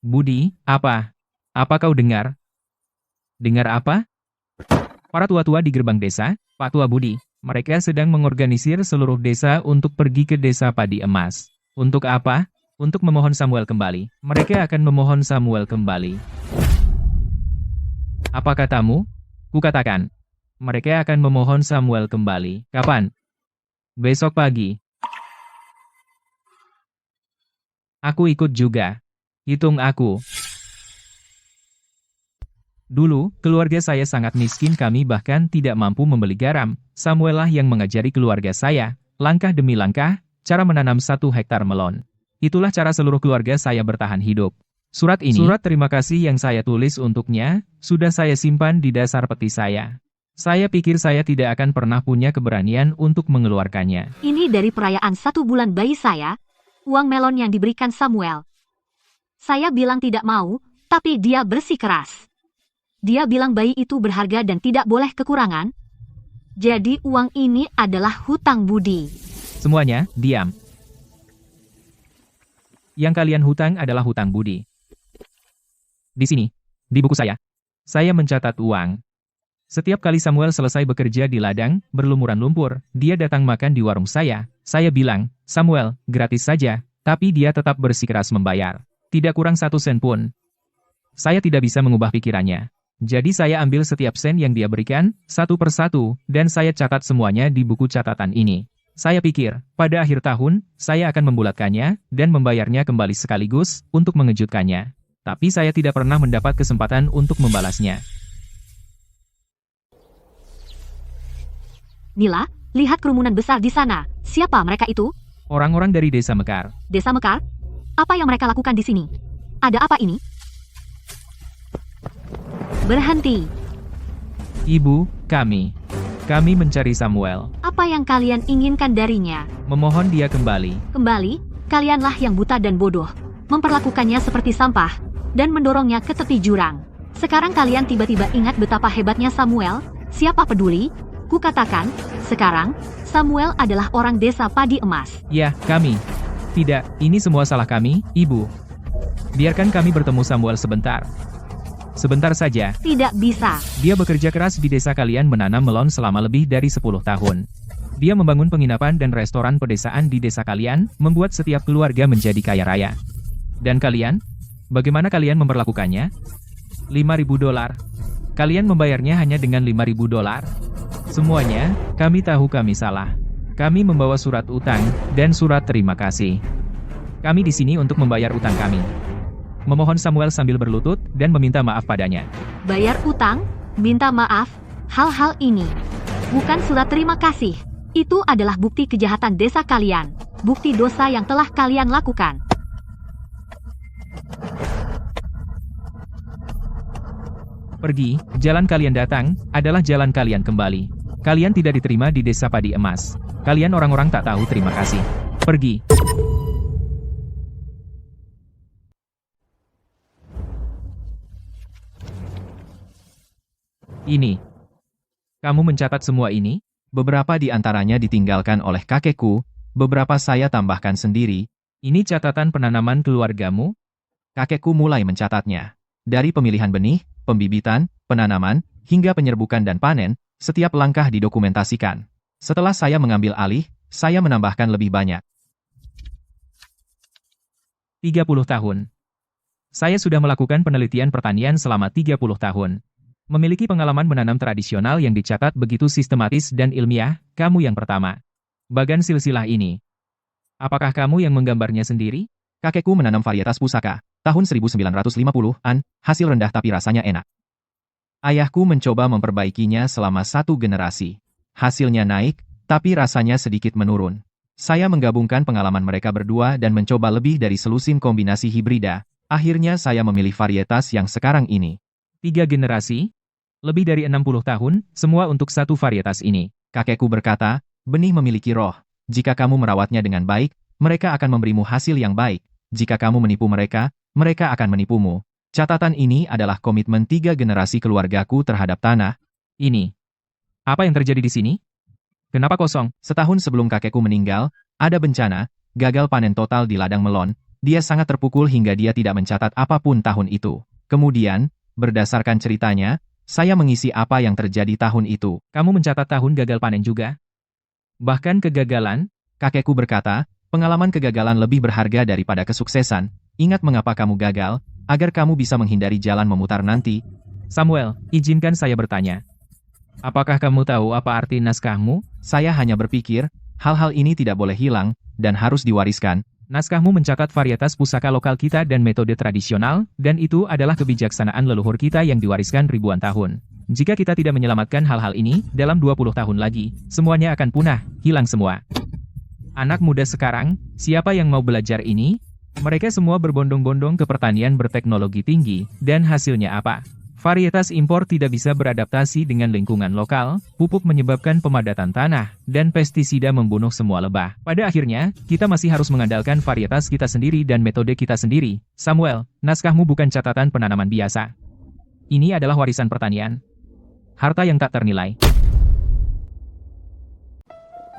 Speaker 3: Budi, apa? Apa kau dengar? Dengar apa? Para tua-tua di gerbang desa, Pak Tua Budi, mereka sedang mengorganisir seluruh desa untuk pergi ke desa Padi Emas. Untuk apa? Untuk memohon Samuel kembali. Mereka akan memohon Samuel kembali. Apa katamu? Kukatakan. Mereka akan memohon Samuel kembali. Kapan? Besok pagi. Aku ikut juga. Hitung aku. Dulu, keluarga saya sangat miskin, kami bahkan tidak mampu membeli garam. Samuel lah yang mengajari keluarga saya, langkah demi langkah, cara menanam 1 hektar melon. Itulah cara seluruh keluarga saya bertahan hidup. Surat ini, surat terima kasih yang saya tulis untuknya, sudah saya simpan di dasar peti saya. Saya pikir saya tidak akan pernah punya keberanian untuk mengeluarkannya.
Speaker 1: Ini dari perayaan 1 bulan bayi saya, uang melon yang diberikan Samuel. Saya bilang tidak mau, tapi dia bersikeras. Dia bilang bayi itu berharga dan tidak boleh kekurangan. Jadi uang ini adalah hutang budi.
Speaker 3: Semuanya, diam. Yang kalian hutang adalah hutang budi. Di sini, di buku saya mencatat uang. Setiap kali Samuel selesai bekerja di ladang, berlumuran lumpur, dia datang makan di warung saya. Saya bilang, Samuel, gratis saja, tapi dia tetap bersikeras membayar. Tidak kurang 1 sen pun. Saya tidak bisa mengubah pikirannya. Jadi saya ambil setiap sen yang dia berikan, satu persatu, dan saya catat semuanya di buku catatan ini. Saya pikir, pada akhir tahun, saya akan membulatkannya, dan membayarnya kembali sekaligus, untuk mengejutkannya. Tapi saya tidak pernah mendapat kesempatan untuk membalasnya.
Speaker 1: Nila, lihat kerumunan besar di sana. Siapa mereka itu?
Speaker 3: Orang-orang dari desa Mekar.
Speaker 1: Desa Mekar? Apa yang mereka lakukan di sini? Ada apa ini? Berhenti.
Speaker 3: Ibu, kami mencari Samuel.
Speaker 1: Apa yang kalian inginkan darinya?
Speaker 3: Memohon dia kembali.
Speaker 1: Kembali, kalianlah yang buta dan bodoh. Memperlakukannya seperti sampah, dan mendorongnya ke tepi jurang. Sekarang kalian tiba-tiba ingat betapa hebatnya Samuel? Siapa peduli? Kukatakan, sekarang, Samuel adalah orang desa Padi Emas.
Speaker 3: Ya, kami. Tidak, ini semua salah kami, Ibu. Biarkan kami bertemu Samuel sebentar. Sebentar saja.
Speaker 1: Tidak bisa.
Speaker 3: Dia bekerja keras di desa kalian menanam melon selama lebih dari 10 tahun. Dia membangun penginapan dan restoran pedesaan di desa kalian, membuat setiap keluarga menjadi kaya raya. Dan kalian? Bagaimana kalian memperlakukannya? $5.000. Kalian membayarnya hanya dengan $5.000. Semuanya, kami tahu kami salah. Kami membawa surat utang dan surat terima kasih. Kami di sini untuk membayar utang kami. Memohon Samuel sambil berlutut dan meminta maaf padanya.
Speaker 1: Bayar utang, minta maaf, hal-hal ini bukan surat terima kasih. Itu adalah bukti kejahatan desa kalian, bukti dosa yang telah kalian lakukan.
Speaker 3: Pergi, jalan kalian datang, adalah jalan kalian kembali. Kalian tidak diterima di desa Padi Emas. Kalian orang-orang tak tahu terima kasih. Pergi. Ini. Kamu mencatat semua ini?
Speaker 2: Beberapa di antaranya ditinggalkan oleh kakekku, beberapa saya tambahkan sendiri.
Speaker 3: Ini catatan penanaman keluargamu?
Speaker 2: Kakekku mulai mencatatnya. Dari pemilihan benih, pembibitan, penanaman, hingga penyerbukan dan panen, setiap langkah didokumentasikan. Setelah saya mengambil alih, saya menambahkan lebih banyak.
Speaker 3: 30 tahun. Saya sudah melakukan penelitian pertanian selama 30 tahun. Memiliki pengalaman menanam tradisional yang dicatat begitu sistematis dan ilmiah, kamu yang pertama. Bagan silsilah ini. Apakah kamu yang menggambarnya sendiri?
Speaker 2: Kakekku menanam varietas pusaka, tahun 1950-an, hasil rendah tapi rasanya enak. Ayahku mencoba memperbaikinya selama 1 generasi. Hasilnya naik, tapi rasanya sedikit menurun. Saya menggabungkan pengalaman mereka berdua dan mencoba lebih dari selusin kombinasi hibrida. Akhirnya saya memilih varietas yang sekarang ini.
Speaker 3: 3 generasi? Lebih dari 60 tahun, semua untuk satu varietas ini.
Speaker 2: Kakekku berkata, benih memiliki roh. Jika kamu merawatnya dengan baik, mereka akan memberimu hasil yang baik. Jika kamu menipu mereka, mereka akan menipumu. Catatan ini adalah komitmen 3 generasi keluargaku terhadap tanah.
Speaker 3: Ini. Apa yang terjadi di sini? Kenapa kosong?
Speaker 2: Setahun sebelum kakekku meninggal, ada bencana, gagal panen total di ladang melon. Dia sangat terpukul hingga dia tidak mencatat apapun tahun itu. Kemudian, berdasarkan ceritanya, saya mengisi apa yang terjadi tahun itu.
Speaker 3: Kamu mencatat tahun gagal panen juga? Bahkan kegagalan?
Speaker 2: Kakekku berkata, pengalaman kegagalan lebih berharga daripada kesuksesan. Ingat mengapa kamu gagal, agar kamu bisa menghindari jalan memutar nanti.
Speaker 3: Samuel, izinkan saya bertanya. Apakah kamu tahu apa arti naskahmu?
Speaker 2: Saya hanya berpikir, hal-hal ini tidak boleh hilang, dan harus diwariskan.
Speaker 3: Naskahmu mencatat varietas pusaka lokal kita dan metode tradisional, dan itu adalah kebijaksanaan leluhur kita yang diwariskan ribuan tahun. Jika kita tidak menyelamatkan hal-hal ini, dalam 20 tahun lagi, semuanya akan punah, hilang semua. Anak muda sekarang, siapa yang mau belajar ini? Mereka semua berbondong-bondong ke pertanian berteknologi tinggi, dan hasilnya apa? Varietas impor tidak bisa beradaptasi dengan lingkungan lokal, pupuk menyebabkan pemadatan tanah, dan pestisida membunuh semua lebah. Pada akhirnya, kita masih harus mengandalkan varietas kita sendiri dan metode kita sendiri. Samuel, naskahmu bukan catatan penanaman biasa. Ini adalah warisan pertanian. Harta yang tak ternilai.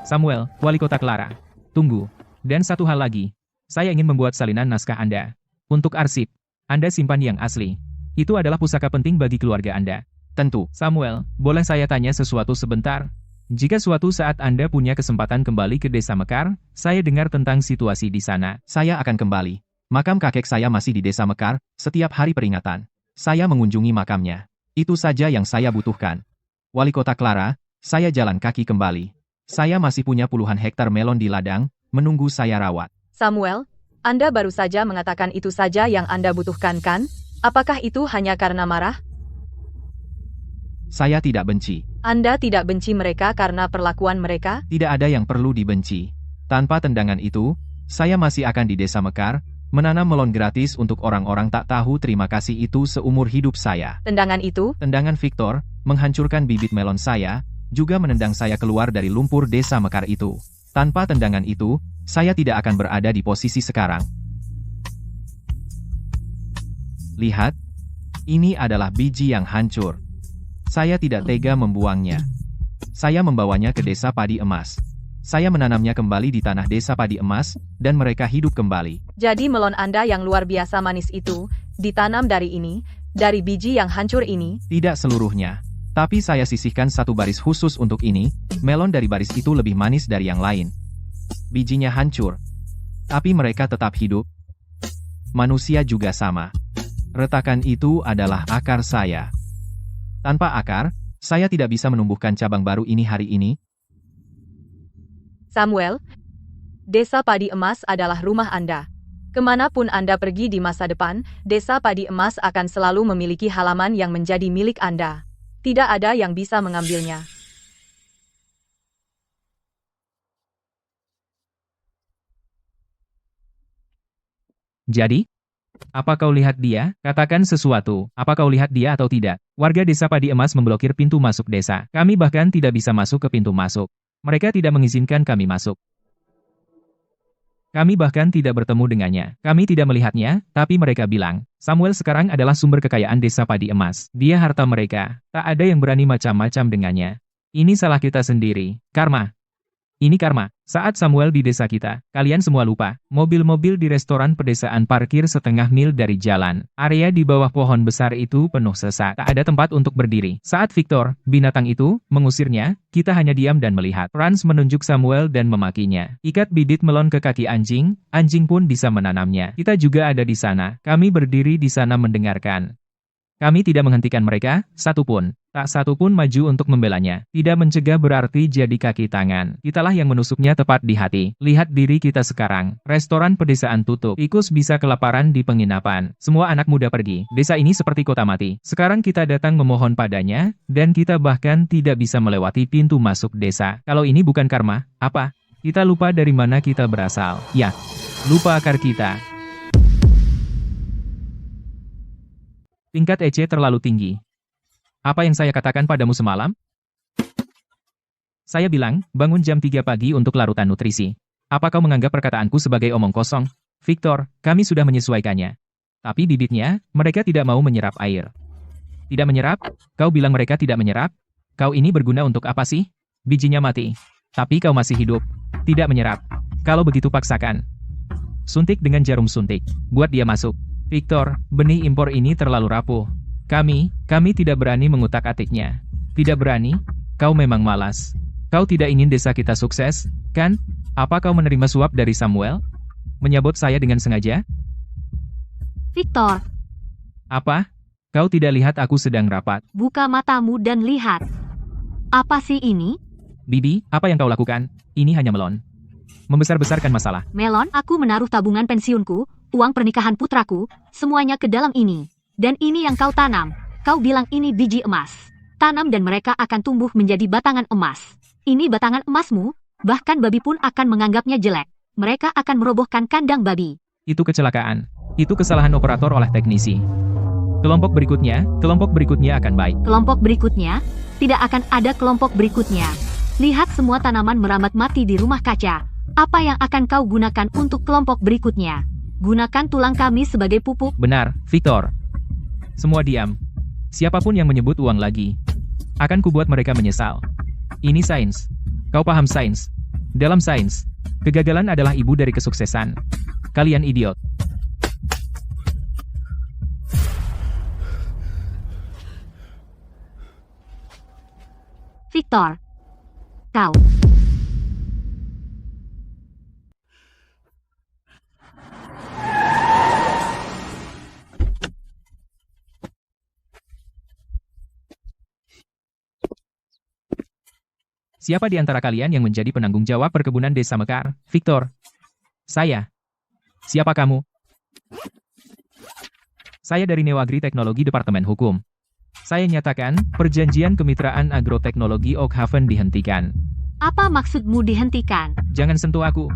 Speaker 3: Samuel, wali kota Clara. Tunggu. Dan satu hal lagi. Saya ingin membuat salinan naskah Anda. Untuk arsip, Anda simpan yang asli. Itu adalah pusaka penting bagi keluarga Anda.
Speaker 2: Tentu.
Speaker 3: Samuel, boleh saya tanya sesuatu sebentar? Jika suatu saat Anda punya kesempatan kembali ke desa Mekar, saya dengar tentang situasi di sana.
Speaker 2: Saya akan kembali. Makam kakek saya masih di desa Mekar, setiap hari peringatan. Saya mengunjungi makamnya. Itu saja yang saya butuhkan. Wali kota Clara, saya jalan kaki kembali. Saya masih punya puluhan hektar melon di ladang, menunggu saya rawat.
Speaker 4: Samuel, Anda baru saja mengatakan itu saja yang Anda butuhkan kan? Apakah itu hanya karena marah?
Speaker 2: Saya tidak benci.
Speaker 4: Anda tidak benci mereka karena perlakuan mereka?
Speaker 2: Tidak ada yang perlu dibenci. Tanpa tendangan itu, saya masih akan di desa Mekar, menanam melon gratis untuk orang-orang tak tahu terima kasih itu seumur hidup saya.
Speaker 4: Tendangan itu?
Speaker 2: Tendangan Victor, menghancurkan bibit melon saya, juga menendang saya keluar dari lumpur desa Mekar itu. Tanpa tendangan itu, saya tidak akan berada di posisi sekarang. Lihat, ini adalah biji yang hancur. Saya tidak tega membuangnya. Saya membawanya ke desa padi emas. Saya menanamnya kembali di tanah desa padi emas, dan mereka hidup kembali.
Speaker 4: Jadi melon Anda yang luar biasa manis itu, ditanam dari biji yang hancur ini?
Speaker 2: Tidak seluruhnya. Tapi saya sisihkan satu baris khusus untuk ini, melon dari baris itu lebih manis dari yang lain. Bijinya hancur. Tapi mereka tetap hidup. Manusia juga sama. Retakan itu adalah akar saya. Tanpa akar, saya tidak bisa menumbuhkan cabang baru ini hari ini.
Speaker 4: Samuel, desa padi emas adalah rumah Anda. Kemanapun Anda pergi di masa depan, desa padi emas akan selalu memiliki halaman yang menjadi milik Anda. Tidak ada yang bisa mengambilnya.
Speaker 3: Jadi? Apa kau lihat dia? Katakan sesuatu. Apa kau lihat dia atau tidak? Warga desa Padi Emas memblokir pintu masuk desa. Kami bahkan tidak bisa masuk ke pintu masuk. Mereka tidak mengizinkan kami masuk. Kami bahkan tidak bertemu dengannya. Kami tidak melihatnya, tapi mereka bilang, Samuel sekarang adalah sumber kekayaan desa Padi Emas. Dia harta mereka. Tak ada yang berani macam-macam dengannya. Ini salah kita sendiri. Karma. Ini karma. Saat Samuel di desa kita, kalian semua lupa. Mobil-mobil di restoran pedesaan parkir setengah mil dari jalan. Area di bawah pohon besar itu penuh sesak. Tak ada tempat untuk berdiri. Saat Victor, binatang itu, mengusirnya, kita hanya diam dan melihat. Franz menunjuk Samuel dan memakinya. Ikat bibit melon ke kaki anjing, anjing pun bisa menanamnya. Kita juga ada di sana. Kami berdiri di sana mendengarkan. Kami tidak menghentikan mereka, satupun. Tak satupun maju untuk membelanya. Tidak mencegah berarti jadi kaki tangan. Kitalah yang menusuknya tepat di hati. Lihat diri kita sekarang. Restoran pedesaan tutup. Tikus bisa kelaparan di penginapan. Semua anak muda pergi. Desa ini seperti kota mati. Sekarang kita datang memohon padanya, dan kita bahkan tidak bisa melewati pintu masuk desa. Kalau ini bukan karma, apa? Kita lupa dari mana kita berasal. Ya, lupa akar kita. Tingkat EC terlalu tinggi. Apa yang saya katakan padamu semalam? Saya bilang, bangun jam 3 pagi untuk larutan nutrisi. Apa kau menganggap perkataanku sebagai omong kosong? Victor, kami sudah menyesuaikannya. Tapi bibitnya, mereka tidak mau menyerap air. Tidak menyerap? Kau bilang mereka tidak menyerap? Kau ini berguna untuk apa sih? Bijinya mati. Tapi kau masih hidup. Tidak menyerap. Kalau begitu paksakan. Suntik dengan jarum suntik. Buat dia masuk. Victor, benih impor ini terlalu rapuh. Kami tidak berani mengutak-atiknya. Tidak berani? Kau memang malas. Kau tidak ingin desa kita sukses, kan? Apa kau menerima suap dari Samuel? Menyabot saya dengan sengaja?
Speaker 1: Victor,
Speaker 3: Apa? Kau tidak lihat aku sedang rapat?
Speaker 1: buka matamu dan lihat. Apa sih ini?
Speaker 3: Bibi, apa yang kau lakukan? Ini hanya melon. Membesar-besarkan masalah.
Speaker 1: Melon, aku menaruh tabungan pensiunku, uang pernikahan putraku, semuanya ke dalam ini. Dan ini yang kau tanam. Kau bilang ini biji emas. Tanam dan mereka akan tumbuh menjadi batangan emas. Ini batangan emasmu, bahkan babi pun akan menganggapnya jelek. Mereka akan merobohkan kandang babi.
Speaker 3: Itu kecelakaan. Itu kesalahan operator oleh teknisi. Kelompok berikutnya akan baik.
Speaker 1: Kelompok berikutnya, tidak akan ada kelompok berikutnya. Lihat semua tanaman merambat mati di rumah kaca. Apa yang akan kau gunakan untuk kelompok berikutnya? Gunakan tulang kami sebagai pupuk.
Speaker 3: Benar, Victor. Semua diam. Siapapun yang menyebut uang lagi, akan kubuat mereka menyesal. Ini sains. Kau paham sains? Dalam sains, kegagalan adalah ibu dari kesuksesan. Kalian idiot.
Speaker 1: Victor, kau.
Speaker 3: Siapa di antara kalian yang menjadi penanggung jawab perkebunan desa Mekar? Victor. Saya. Siapa kamu? Saya dari Newagri Teknologi Departemen Hukum. Saya nyatakan, perjanjian kemitraan agroteknologi Oakhaven dihentikan.
Speaker 1: Apa maksudmu dihentikan?
Speaker 3: Jangan sentuh aku.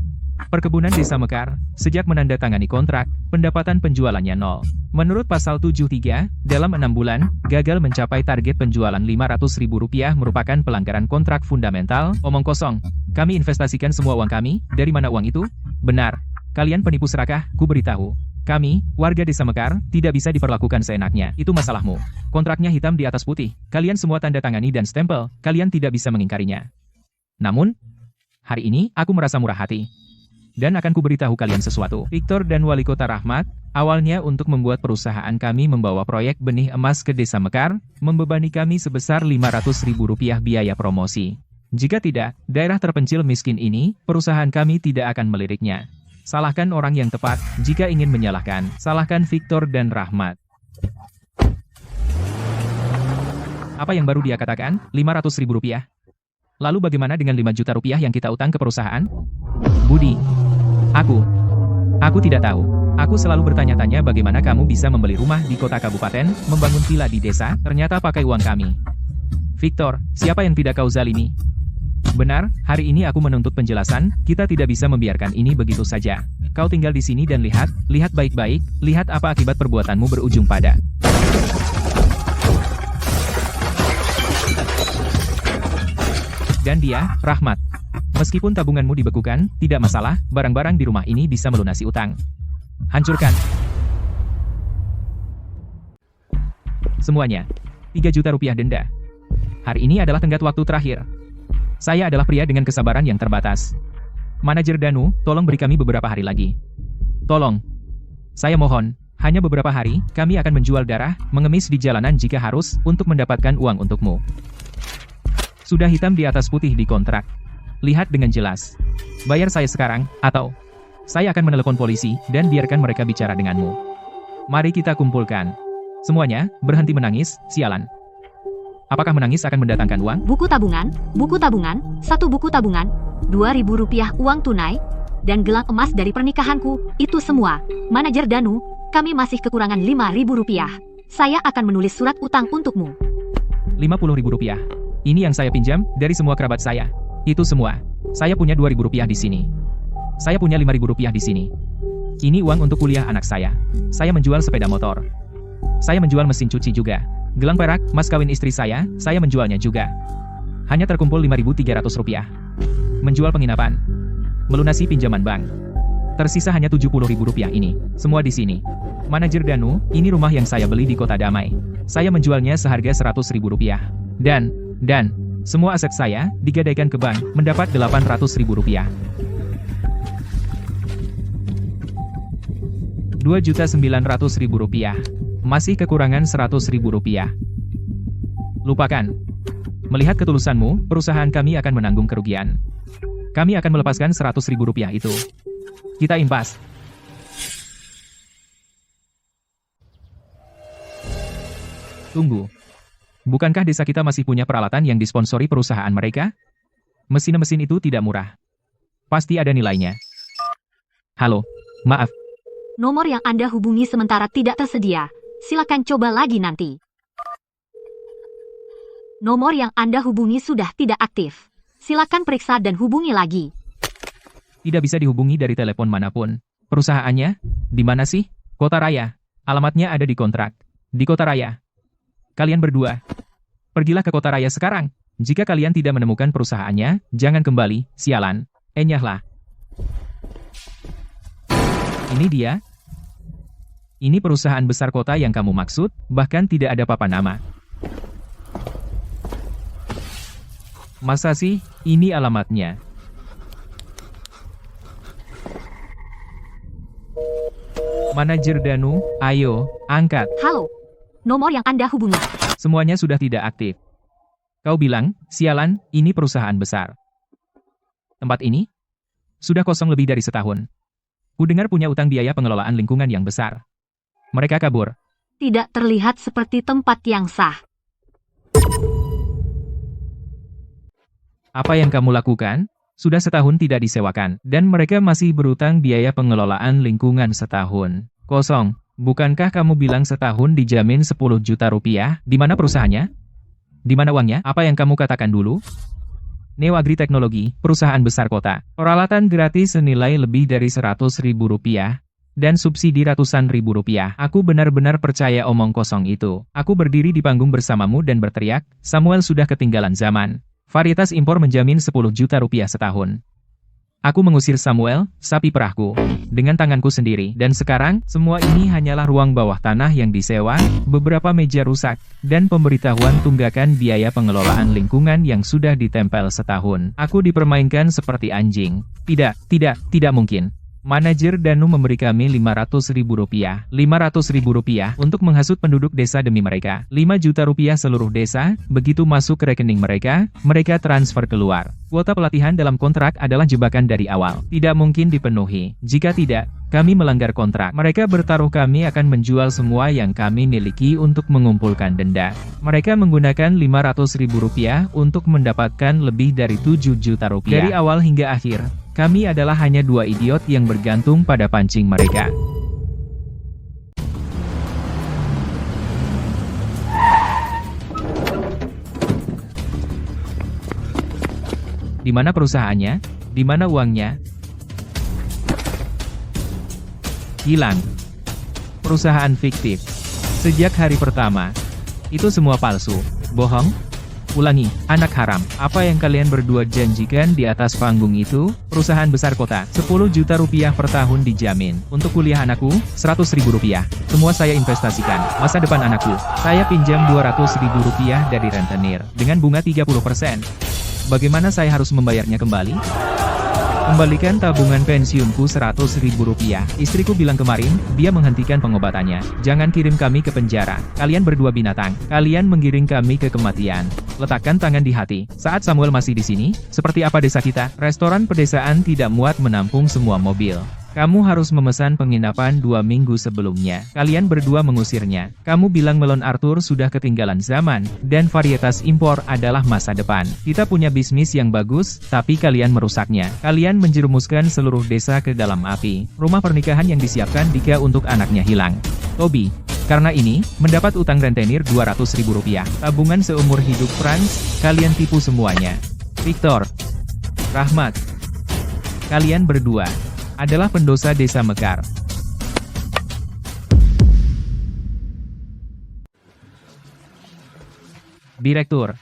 Speaker 3: Perkebunan desa Mekar, sejak menandatangani kontrak, pendapatan penjualannya nol. Menurut pasal 73, dalam 6 bulan, gagal mencapai target penjualan Rp500.000 merupakan pelanggaran kontrak fundamental. Omong kosong. Kami investasikan semua uang kami, dari mana uang itu? Benar. Kalian penipu serakah, ku beritahu. Kami, warga desa Mekar, tidak bisa diperlakukan seenaknya. Itu masalahmu. Kontraknya hitam di atas putih. Kalian semua tanda tangani dan stempel, kalian tidak bisa mengingkarinya. Namun, hari ini, aku merasa murah hati. Dan akan kuberitahu kalian sesuatu. Victor dan Wali Kota Rahmat, awalnya untuk membuat perusahaan kami membawa proyek benih emas ke desa Mekar, membebani kami sebesar Rp500.000 biaya promosi. Jika tidak, daerah terpencil miskin ini, perusahaan kami tidak akan meliriknya. Salahkan orang yang tepat, jika ingin menyalahkan, salahkan Victor dan Rahmat. Apa yang baru dia katakan? Rp500.000. Lalu bagaimana dengan Rp5 juta yang kita utang ke perusahaan? Budi. Aku tidak tahu. Aku selalu bertanya-tanya bagaimana kamu bisa membeli rumah di kota kabupaten, membangun villa di desa, ternyata pakai uang kami. Victor, siapa yang tidak kau zalimi? Benar, hari ini aku menuntut penjelasan, kita tidak bisa membiarkan ini begitu saja. Kau tinggal di sini dan lihat baik-baik, lihat apa akibat perbuatanmu berujung pada. Dan dia, Rahmat. Meskipun tabunganmu dibekukan, tidak masalah, barang-barang di rumah ini bisa melunasi utang. Hancurkan. Semuanya. Rp3 juta denda. Hari ini adalah tenggat waktu terakhir. Saya adalah pria dengan kesabaran yang terbatas. Manajer Danu, tolong beri kami beberapa hari lagi. Tolong. Saya mohon, hanya beberapa hari, kami akan menjual darah, mengemis di jalanan jika harus, untuk mendapatkan uang untukmu. Sudah hitam di atas putih di kontrak. Lihat dengan jelas. Bayar saya sekarang, atau saya akan menelepon polisi, dan biarkan mereka bicara denganmu. Mari kita kumpulkan. Semuanya, berhenti menangis, sialan. Apakah menangis akan mendatangkan uang?
Speaker 1: Buku tabungan, 1 buku tabungan, 2.000 rupiah uang tunai, dan gelang emas dari pernikahanku, itu semua. Manajer Danu, kami masih kekurangan 5.000 rupiah. Saya akan menulis surat utang untukmu.
Speaker 3: 50.000 rupiah. Ini yang saya pinjam dari semua kerabat saya. Itu semua. Saya punya 2.000 rupiah di sini. Saya punya 5.000 rupiah di sini. Ini uang untuk kuliah anak saya. Saya menjual sepeda motor. Saya menjual mesin cuci juga. Gelang perak, mas kawin istri saya menjualnya juga. Hanya terkumpul 5.300 rupiah. Menjual penginapan. Melunasi pinjaman bank. Tersisa hanya 70.000 rupiah ini. Semua di sini. Manajer Danu, ini rumah yang saya beli di Kota Damai. Saya menjualnya seharga 100.000 rupiah. Dan, semua aset saya digadaikan ke bank, mendapat 800.000 rupiah. 2.900.000 rupiah. Masih kekurangan 100.000 rupiah. Lupakan. Melihat ketulusanmu, perusahaan kami akan menanggung kerugian. Kami akan melepaskan 100.000 rupiah itu. Kita impas. Tunggu. Bukankah desa kita masih punya peralatan yang disponsori perusahaan mereka? Mesin-mesin itu tidak murah. Pasti ada nilainya. Halo, maaf.
Speaker 1: Nomor yang Anda hubungi sementara tidak tersedia. Silakan coba lagi nanti. Nomor yang Anda hubungi sudah tidak aktif. Silakan periksa dan hubungi lagi.
Speaker 3: Tidak bisa dihubungi dari telepon manapun. Perusahaannya? Di mana sih? Kota Raya. Alamatnya ada di kontrak. Di Kota Raya. Kalian berdua. Pergilah ke Kota Raya sekarang. Jika kalian tidak menemukan perusahaannya, jangan kembali, sialan. Enyahlah. Ini dia. Ini perusahaan besar kota yang kamu maksud, bahkan tidak ada papan nama. Masa sih, ini alamatnya. Manajer Danu, ayo, angkat.
Speaker 1: Halo. Nomor yang Anda hubungi.
Speaker 3: Semuanya sudah tidak aktif. Kau bilang, sialan, ini perusahaan besar. Tempat ini? Sudah kosong lebih dari setahun. Kudengar punya utang biaya pengelolaan lingkungan yang besar. Mereka kabur.
Speaker 1: Tidak terlihat seperti tempat yang sah.
Speaker 3: Apa yang kamu lakukan? Sudah setahun tidak disewakan, dan mereka masih berutang biaya pengelolaan lingkungan setahun. Kosong. Bukankah kamu bilang setahun dijamin 10 juta rupiah? Di mana perusahaannya? Di mana uangnya? Apa yang kamu katakan dulu? Neo Agri Teknologi, perusahaan besar kota. Peralatan gratis senilai lebih dari 100.000 rupiah. Dan subsidi ratusan ribu rupiah. Aku benar-benar percaya omong kosong itu. Aku berdiri di panggung bersamamu dan berteriak, Samuel sudah ketinggalan zaman. Varietas impor menjamin 10 juta rupiah setahun. Aku mengusir Samuel, sapi perahku, dengan tanganku sendiri. Dan sekarang, semua ini hanyalah ruang bawah tanah yang disewa, beberapa meja rusak, dan pemberitahuan tunggakan biaya pengelolaan lingkungan yang sudah ditempel setahun. Aku dipermainkan seperti anjing. Tidak mungkin. Manajer Danu memberi kami 500.000 rupiah. 500.000 rupiah untuk menghasut penduduk desa demi mereka. 5 juta rupiah seluruh desa, begitu masuk ke rekening mereka, mereka transfer keluar. Kuota pelatihan dalam kontrak adalah jebakan dari awal. Tidak mungkin dipenuhi. Jika tidak, kami melanggar kontrak. Mereka bertaruh kami akan menjual semua yang kami miliki untuk mengumpulkan denda. Mereka menggunakan 500.000 rupiah untuk mendapatkan lebih dari 7 juta rupiah. Dari awal hingga akhir, kami adalah hanya dua idiot yang bergantung pada pancing mereka. Di mana perusahaannya? Di mana uangnya? Hilang. Perusahaan fiktif. Sejak hari pertama. Itu semua palsu. Bohong. Ulangi, anak haram. Apa yang kalian berdua janjikan di atas panggung itu? Perusahaan besar kota. 10 juta rupiah per tahun dijamin. Untuk kuliah anakku, 100.000 rupiah. Semua saya investasikan. Masa depan anakku. Saya pinjam 200.000 rupiah dari rentenir. Dengan bunga 30%. Bagaimana saya harus membayarnya kembali? Kembalikan tabungan pensiunku 100.000 rupiah. Istriku bilang kemarin, dia menghentikan pengobatannya. Jangan kirim kami ke penjara. Kalian berdua binatang. Kalian menggiring kami ke kematian. Letakkan tangan di hati. Saat Samuel masih di sini, seperti apa desa kita? Restoran pedesaan tidak muat menampung semua mobil. Kamu harus memesan penginapan 2 minggu sebelumnya. Kalian berdua mengusirnya. Kamu bilang Melon Arthur sudah ketinggalan zaman, dan varietas impor adalah masa depan. Kita punya bisnis yang bagus, tapi kalian merusaknya. Kalian menjerumuskan seluruh desa ke dalam api. Rumah pernikahan yang disiapkan Dika untuk anaknya hilang. Toby, karena ini, mendapat utang rentenir Rp200.000. Tabungan seumur hidup Franz, kalian tipu semuanya. Victor, Rahmat, kalian berdua adalah pendosa desa Mekar. Direktur,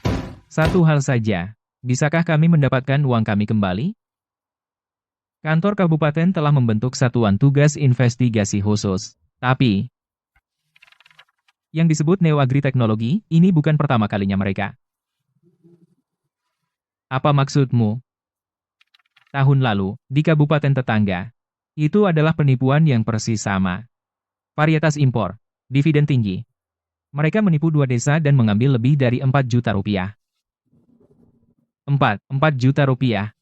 Speaker 3: satu hal saja, bisakah kami mendapatkan uang kami kembali? Kantor kabupaten telah membentuk satuan tugas investigasi khusus, tapi yang disebut Neo Agri Teknologi, ini bukan pertama kalinya mereka. Apa maksudmu? Tahun lalu, di kabupaten tetangga, itu adalah penipuan yang persis sama. Varietas impor, dividen tinggi. Mereka menipu 2 desa dan mengambil lebih dari 4 juta rupiah. 4 juta rupiah.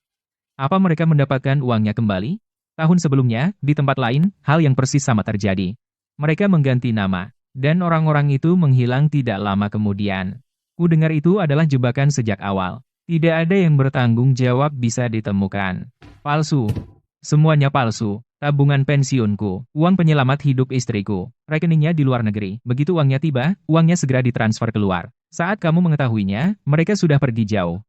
Speaker 3: Apa mereka mendapatkan uangnya kembali? Tahun sebelumnya, di tempat lain, hal yang persis sama terjadi. Mereka mengganti nama, dan orang-orang itu menghilang tidak lama kemudian. Ku dengar itu adalah jebakan sejak awal. Tidak ada yang bertanggung jawab bisa ditemukan. Palsu. Semuanya palsu. Tabungan pensiunku, uang penyelamat hidup istriku, rekeningnya di luar negeri. Begitu uangnya tiba, uangnya segera ditransfer keluar. Saat kamu mengetahuinya, mereka sudah pergi jauh.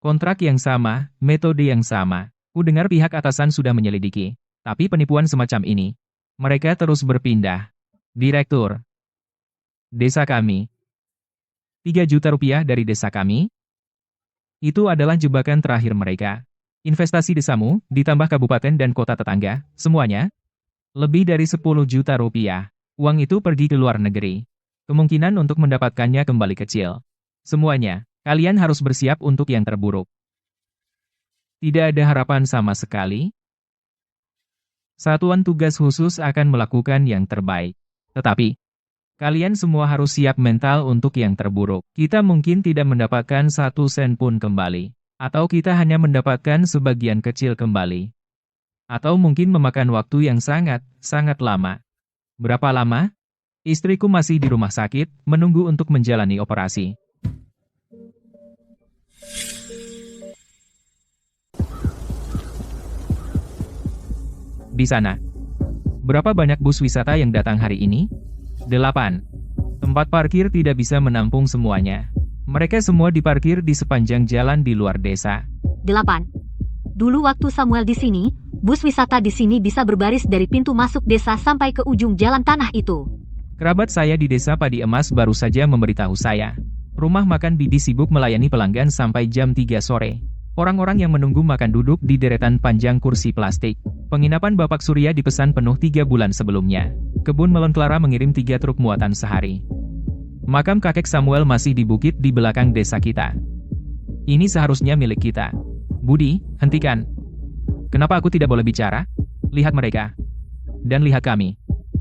Speaker 3: Kontrak yang sama, metode yang sama. Ku dengar pihak atasan sudah menyelidiki. Tapi penipuan semacam ini, mereka terus berpindah. Direktur. Desa kami. 3 juta rupiah dari desa kami? Itu adalah jebakan terakhir mereka. Investasi desamu, ditambah kabupaten dan kota tetangga, semuanya, lebih dari 10 juta rupiah. Uang itu pergi ke luar negeri. Kemungkinan untuk mendapatkannya kembali kecil. Semuanya, kalian harus bersiap untuk yang terburuk. Tidak ada harapan sama sekali. Satuan tugas khusus akan melakukan yang terbaik. Tetapi, kalian semua harus siap mental untuk yang terburuk. Kita mungkin tidak mendapatkan 1 sen pun kembali. Atau kita hanya mendapatkan sebagian kecil kembali. Atau mungkin memakan waktu yang sangat lama. Berapa lama? Istriku masih di rumah sakit, menunggu untuk menjalani operasi. Di sana. Berapa banyak bus wisata yang datang hari ini? 8. Tempat parkir tidak bisa menampung semuanya. Mereka semua diparkir di sepanjang jalan di luar desa.
Speaker 1: 8. Dulu waktu Samuel di sini, bus wisata di sini bisa berbaris dari pintu masuk desa sampai ke ujung jalan tanah itu.
Speaker 3: Kerabat saya di desa Padi Emas baru saja memberitahu saya. Rumah makan Bidi sibuk melayani pelanggan sampai jam 3 sore. Orang-orang yang menunggu makan duduk di deretan panjang kursi plastik. Penginapan Bapak Surya dipesan penuh 3 bulan sebelumnya. Kebun melon Clara mengirim 3 truk muatan sehari. Makam kakek Samuel masih di bukit di belakang desa kita. Ini seharusnya milik kita. Budi, hentikan. Kenapa aku tidak boleh bicara? Lihat mereka. Dan lihat kami.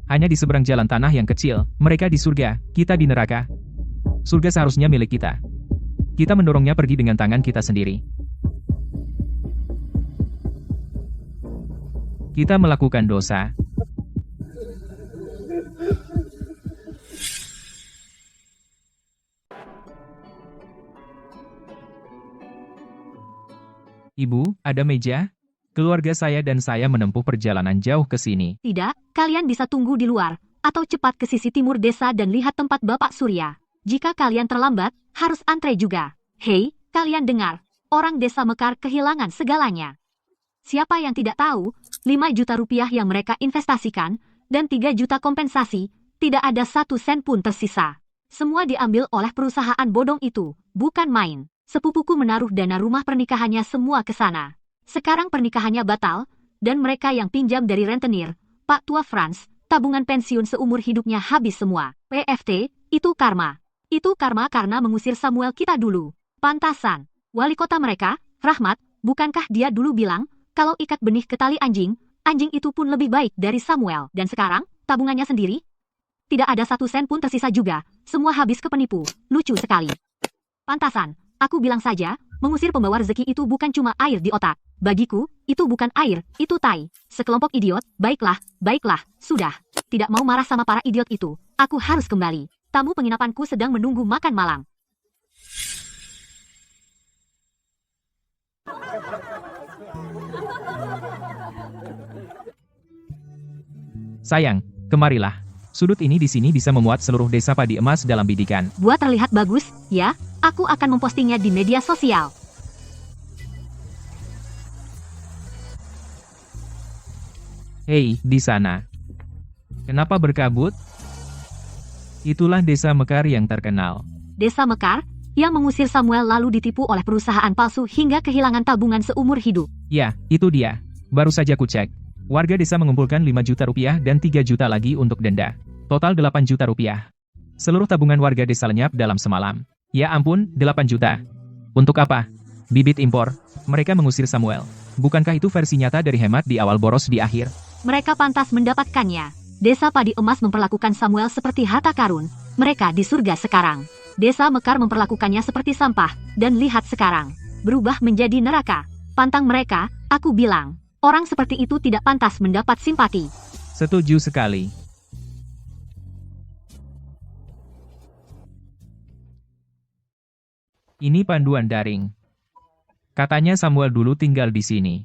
Speaker 3: Hanya di seberang jalan tanah yang kecil, mereka di surga, kita di neraka. Surga seharusnya milik kita. Kita mendorongnya pergi dengan tangan kita sendiri. Kita melakukan dosa. Ibu, ada meja? Keluarga saya dan saya menempuh perjalanan jauh ke sini.
Speaker 1: Tidak, kalian bisa tunggu di luar, atau cepat ke sisi timur desa dan lihat tempat Bapak Surya. Jika kalian terlambat, harus antre juga. Hei, kalian dengar, orang desa Mekar kehilangan segalanya. Siapa yang tidak tahu, 5 juta rupiah yang mereka investasikan, dan 3 juta kompensasi, tidak ada 1 sen pun tersisa. Semua diambil oleh perusahaan bodong itu, bukan main. Sepupuku menaruh dana rumah pernikahannya semua ke sana. Sekarang pernikahannya batal, dan mereka yang pinjam dari rentenir, Pak Tua Franz, tabungan pensiun seumur hidupnya habis semua. PFT, itu karma. Itu karma karena mengusir Samuel kita dulu. Pantasan. Wali kota mereka, Rahmat, bukankah dia dulu bilang, kalau ikat benih ke tali anjing, anjing itu pun lebih baik dari Samuel. Dan sekarang, tabungannya sendiri? Tidak ada 1 sen pun tersisa juga, semua habis ke penipu. Lucu sekali. Pantasan. Aku bilang saja, Mengusir pembawa rezeki itu bukan cuma air di otak. Bagiku, itu bukan air, itu tai. Sekelompok idiot, baiklah, sudah. Tidak mau marah sama para idiot itu. Aku harus kembali. Tamu penginapanku sedang menunggu makan malam.
Speaker 3: Sayang, kemarilah. Sudut ini di sini bisa memuat seluruh desa padi emas dalam bidikan.
Speaker 1: Buat terlihat bagus, ya, aku akan mempostingnya di media sosial.
Speaker 3: Hei, di sana. Kenapa berkabut? Itulah desa Mekar yang terkenal.
Speaker 1: Desa Mekar, yang mengusir Samuel lalu ditipu oleh perusahaan palsu hingga kehilangan tabungan seumur hidup.
Speaker 3: Ya, itu dia. Baru saja kucek. Warga desa mengumpulkan 5 juta rupiah dan 3 juta lagi untuk denda. Total 8 juta rupiah. Seluruh tabungan warga desa lenyap dalam semalam. Ya ampun, 8 juta. Untuk apa? Bibit impor. Mereka mengusir Samuel. Bukankah itu versi nyata dari hemat di awal boros di akhir?
Speaker 1: Mereka pantas mendapatkannya. Desa Padi Emas memperlakukan Samuel seperti harta karun. Mereka di surga sekarang. Desa Mekar memperlakukannya seperti sampah. Dan lihat sekarang. Berubah menjadi neraka. Pantang mereka, aku bilang. Orang seperti itu tidak pantas mendapat simpati.
Speaker 3: Setuju sekali. Ini panduan daring. Katanya Samuel dulu tinggal di sini.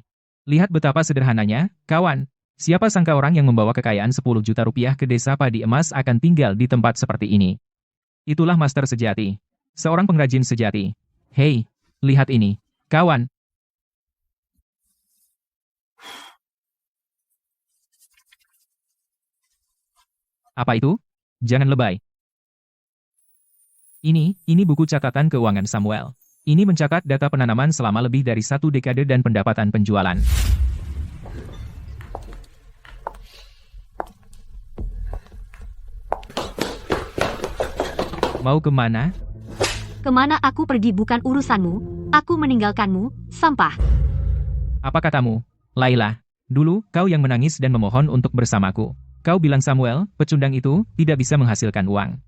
Speaker 3: Lihat betapa sederhananya, kawan. Siapa sangka orang yang membawa kekayaan 10 juta rupiah ke desa padi emas akan tinggal di tempat seperti ini. Itulah master sejati. Seorang pengrajin sejati. Hei, lihat ini, kawan. Apa itu? Jangan lebay. Ini buku catatan keuangan Samuel. Ini mencatat data penanaman selama lebih dari 1 dekade dan pendapatan penjualan. Mau kemana?
Speaker 1: Kemana aku pergi bukan urusanmu, aku meninggalkanmu, sampah.
Speaker 3: Apa katamu, Laila? Dulu, kau yang menangis dan memohon untuk bersamaku. Kau bilang Samuel, pecundang itu, tidak bisa menghasilkan uang.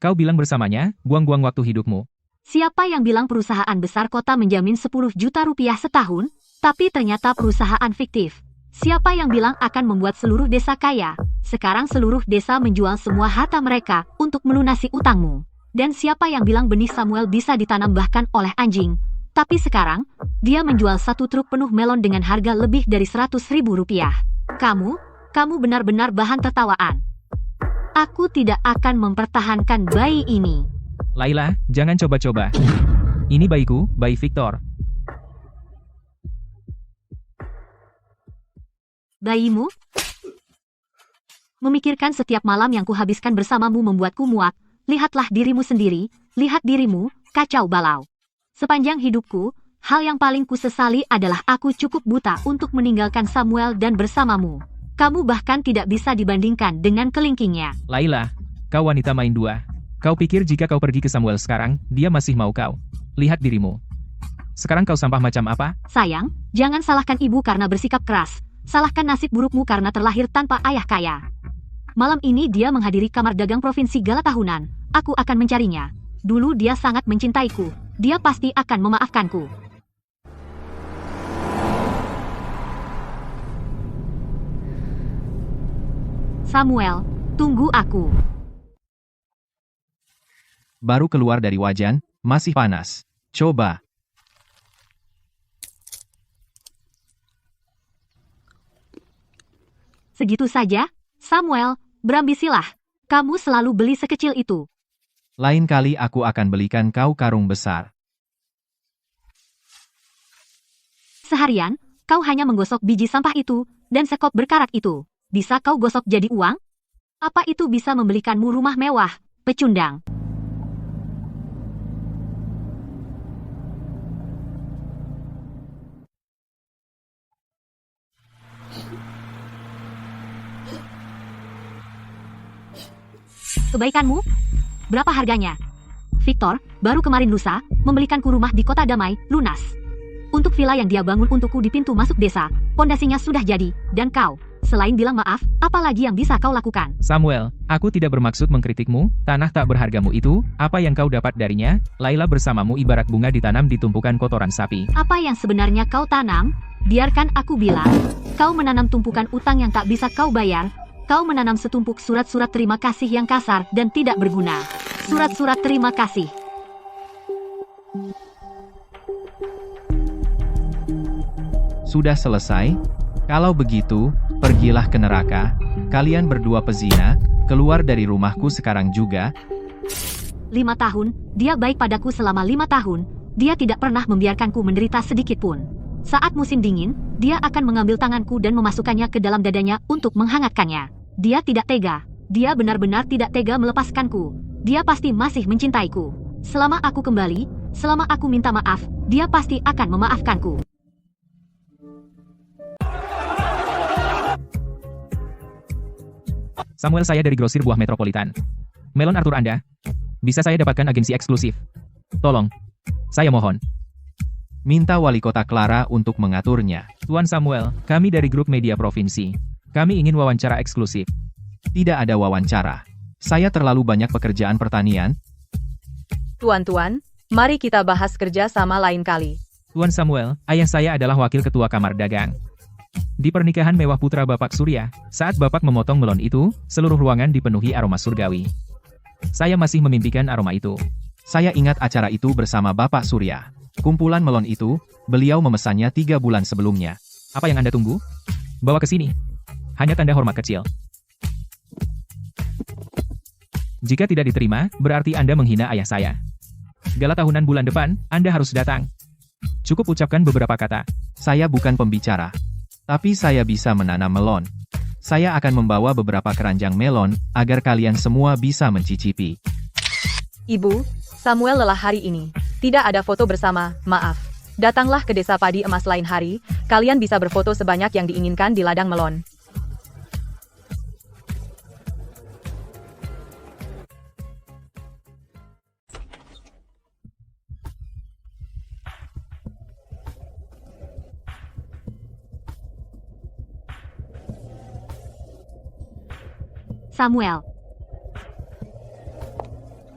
Speaker 3: Kau bilang bersamanya, buang-buang waktu hidupmu.
Speaker 1: Siapa yang bilang perusahaan besar kota menjamin 10 juta rupiah setahun, tapi ternyata perusahaan fiktif? Siapa yang bilang akan membuat seluruh desa kaya? Sekarang seluruh desa menjual semua harta mereka untuk melunasi utangmu. Dan siapa yang bilang benih Samuel bisa ditanam bahkan oleh anjing? Tapi sekarang, dia menjual 1 truk penuh melon dengan harga lebih dari 100.000 rupiah. Kamu benar-benar bahan tertawaan. Aku tidak akan mempertahankan bayi ini.
Speaker 3: Laila, jangan coba-coba. Ini bayiku, bayi Victor.
Speaker 1: Bayimu? Memikirkan setiap malam yang kuhabiskan bersamamu membuatku muak. Lihatlah dirimu sendiri, lihat dirimu, kacau balau. Sepanjang hidupku, hal yang paling kusesali adalah aku cukup buta untuk meninggalkan Samuel dan bersamamu. Kamu bahkan tidak bisa dibandingkan dengan kelingkingnya.
Speaker 3: Laila, kau wanita main dua. Kau pikir jika kau pergi ke Samuel sekarang, dia masih mau kau? Lihat dirimu. Sekarang kau sampah macam apa?
Speaker 1: Sayang, jangan salahkan ibu karena bersikap keras. Salahkan nasib burukmu karena terlahir tanpa ayah kaya. Malam ini dia menghadiri kamar dagang provinsi gala tahunan. Aku akan mencarinya. Dulu dia sangat mencintaiku. Dia pasti akan memaafkanku. Samuel, tunggu aku.
Speaker 2: Baru keluar dari wajan, masih panas. Coba.
Speaker 1: Segitu saja? Samuel, berambisilah. Kamu selalu beli sekecil itu.
Speaker 2: Lain kali aku akan belikan kau karung besar.
Speaker 1: Seharian, kau hanya menggosok biji sampah itu, dan sekop berkarat itu. Bisa kau gosok jadi uang? Apa itu bisa membelikanmu rumah mewah, pecundang? Kebaikanmu? Berapa harganya? Victor, baru kemarin lusa, membelikanku rumah di Kota Damai, lunas. Untuk villa yang dia bangun untukku di pintu masuk desa, pondasinya sudah jadi, dan kau Selain bilang maaf, apa lagi yang bisa kau lakukan?
Speaker 3: Samuel, aku tidak bermaksud mengkritikmu, tanah tak berhargamu itu, apa yang kau dapat darinya? Laila bersamamu ibarat bunga ditanam di tumpukan kotoran sapi.
Speaker 1: Apa yang sebenarnya kau tanam? Biarkan aku bilang. Kau menanam tumpukan utang yang tak bisa kau bayar. Kau menanam setumpuk surat-surat terima kasih yang kasar dan tidak berguna. Surat-surat terima kasih.
Speaker 2: Sudah selesai? Kalau begitu, pergilah ke neraka. Kalian berdua pezina, keluar dari rumahku sekarang juga.
Speaker 1: 5 tahun, dia baik padaku selama 5 tahun. Dia tidak pernah membiarkanku menderita sedikit pun. Saat musim dingin, dia akan mengambil tanganku dan memasukkannya ke dalam dadanya untuk menghangatkannya. Dia tidak tega. Dia benar-benar tidak tega melepaskanku. Dia pasti masih mencintaiku. Selama aku kembali, selama aku minta maaf, dia pasti akan memaafkanku.
Speaker 3: Samuel, saya dari grosir buah metropolitan. Melon Arthur Anda. Bisa saya dapatkan agensi eksklusif? Tolong. Saya mohon.
Speaker 2: Minta wali kota Clara untuk mengaturnya.
Speaker 3: Tuan Samuel, kami dari grup media provinsi. Kami ingin wawancara eksklusif.
Speaker 2: Tidak ada wawancara. Saya terlalu banyak pekerjaan pertanian.
Speaker 4: Tuan-tuan, mari kita bahas kerja sama lain kali.
Speaker 3: Tuan Samuel, ayah saya adalah wakil ketua kamar dagang. Di pernikahan mewah putra Bapak Surya, saat Bapak memotong melon itu, seluruh ruangan dipenuhi aroma surgawi. Saya masih memimpikan aroma itu.
Speaker 2: Saya ingat acara itu bersama Bapak Surya. Kumpulan melon itu, beliau memesannya 3 bulan sebelumnya.
Speaker 3: Apa yang Anda tunggu? Bawa ke sini. Hanya tanda hormat kecil. Jika tidak diterima, berarti Anda menghina ayah saya. Gala tahunan bulan depan, Anda harus datang. Cukup ucapkan beberapa kata.
Speaker 2: Saya bukan pembicara. Tapi saya bisa menanam melon. Saya akan membawa beberapa keranjang melon, agar kalian semua bisa mencicipi.
Speaker 4: Ibu, Samuel lelah hari ini. Tidak ada foto bersama, maaf. Datanglah ke desa padi emas lain hari, kalian bisa berfoto sebanyak yang diinginkan di ladang melon.
Speaker 1: Samuel.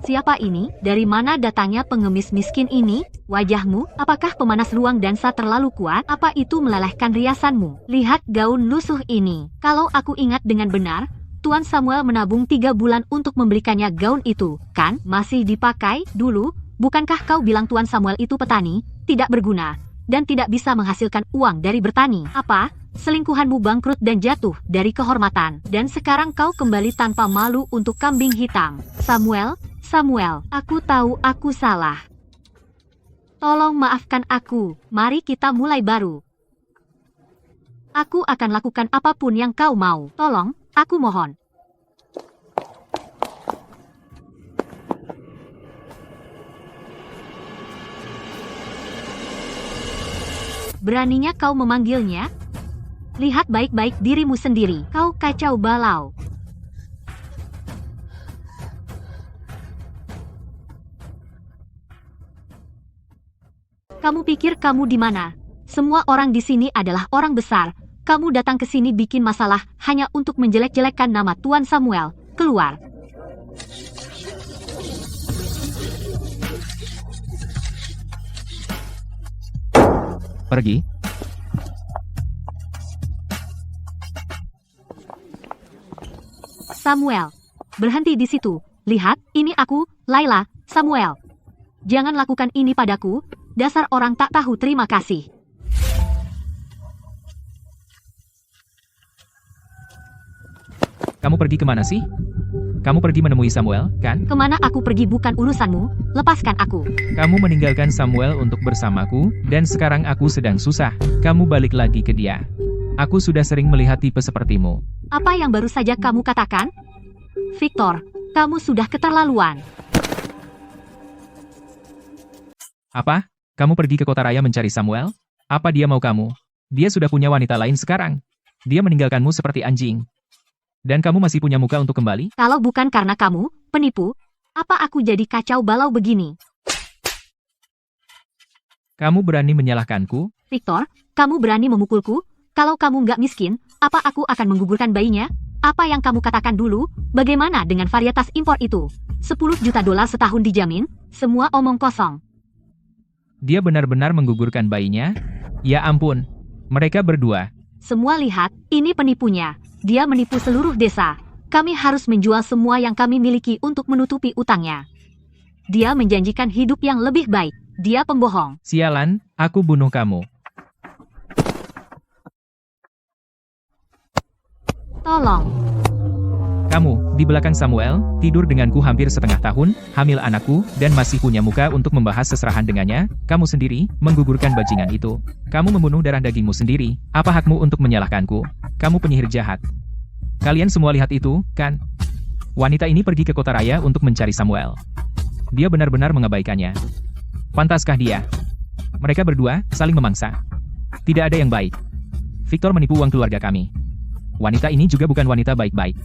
Speaker 1: Siapa ini? Dari mana datangnya pengemis miskin ini? Wajahmu, apakah pemanas ruang dansa terlalu kuat? Apa itu melelehkan riasanmu? Lihat gaun lusuh ini. Kalau aku ingat dengan benar, Tuan Samuel menabung 3 bulan untuk membelikannya gaun itu, kan? Masih dipakai dulu? Bukankah kau bilang Tuan Samuel itu petani, tidak berguna, dan tidak bisa menghasilkan uang dari bertani? Apa? Selingkuhanmu bangkrut dan jatuh dari kehormatan. Dan sekarang kau kembali tanpa malu untuk kambing hitam. Samuel, aku tahu aku salah. Tolong maafkan aku. Mari kita mulai baru. Aku akan lakukan apapun yang kau mau. Tolong, aku mohon. Beraninya kau memanggilnya? Lihat baik-baik dirimu sendiri. Kau kacau balau. Kamu pikir kamu di mana? Semua orang di sini adalah orang besar. Kamu datang ke sini bikin masalah hanya untuk menjelek-jelekkan nama Tuan Samuel. Keluar.
Speaker 2: Pergi.
Speaker 1: Samuel, berhenti di situ. Lihat, ini aku, Laila, Samuel. Jangan lakukan ini padaku, dasar orang tak tahu terima kasih.
Speaker 3: Kamu pergi kemana sih? Kamu pergi menemui Samuel, kan?
Speaker 1: Kemana aku pergi bukan urusanmu, lepaskan aku.
Speaker 3: Kamu meninggalkan Samuel untuk bersamaku, dan sekarang aku sedang susah. Kamu balik lagi ke dia. Aku sudah sering melihat tipe sepertimu.
Speaker 1: Apa yang baru saja kamu katakan? Victor, kamu sudah keterlaluan.
Speaker 3: Apa? Kamu pergi ke kota raya mencari Samuel? Apa dia mau kamu? Dia sudah punya wanita lain sekarang. Dia meninggalkanmu seperti anjing. Dan kamu masih punya muka untuk kembali?
Speaker 1: Kalau bukan karena kamu, penipu, apa aku jadi kacau balau begini?
Speaker 3: Kamu berani menyalahkanku?
Speaker 1: Victor, kamu berani memukulku? Kalau kamu nggak miskin, apa aku akan menggugurkan bayinya? Apa yang kamu katakan dulu? Bagaimana dengan varietas impor itu? 10 juta dolar setahun dijamin? Semua omong kosong.
Speaker 3: Dia benar-benar menggugurkan bayinya? Ya ampun. Mereka berdua.
Speaker 1: Semua lihat, ini penipunya. Dia menipu seluruh desa. Kami harus menjual semua yang kami miliki untuk menutupi utangnya. Dia menjanjikan hidup yang lebih baik. Dia pembohong.
Speaker 3: Sialan, aku bunuh kamu.
Speaker 1: Tolong.
Speaker 3: Kamu, di belakang Samuel, tidur denganku hampir setengah tahun, hamil anakku, dan masih punya muka untuk membahas seserahan dengannya. Kamu sendiri, menggugurkan bajingan itu. Kamu membunuh darah dagingmu sendiri. Apa hakmu untuk menyalahkanku? Kamu penyihir jahat. Kalian semua lihat itu, kan? Wanita ini pergi ke kota raya untuk mencari Samuel. Dia benar-benar mengabaikannya. Pantaskah dia? Mereka berdua, saling memangsa. Tidak ada yang baik. Victor menipu uang keluarga kami. Wanita ini juga bukan wanita baik-baik.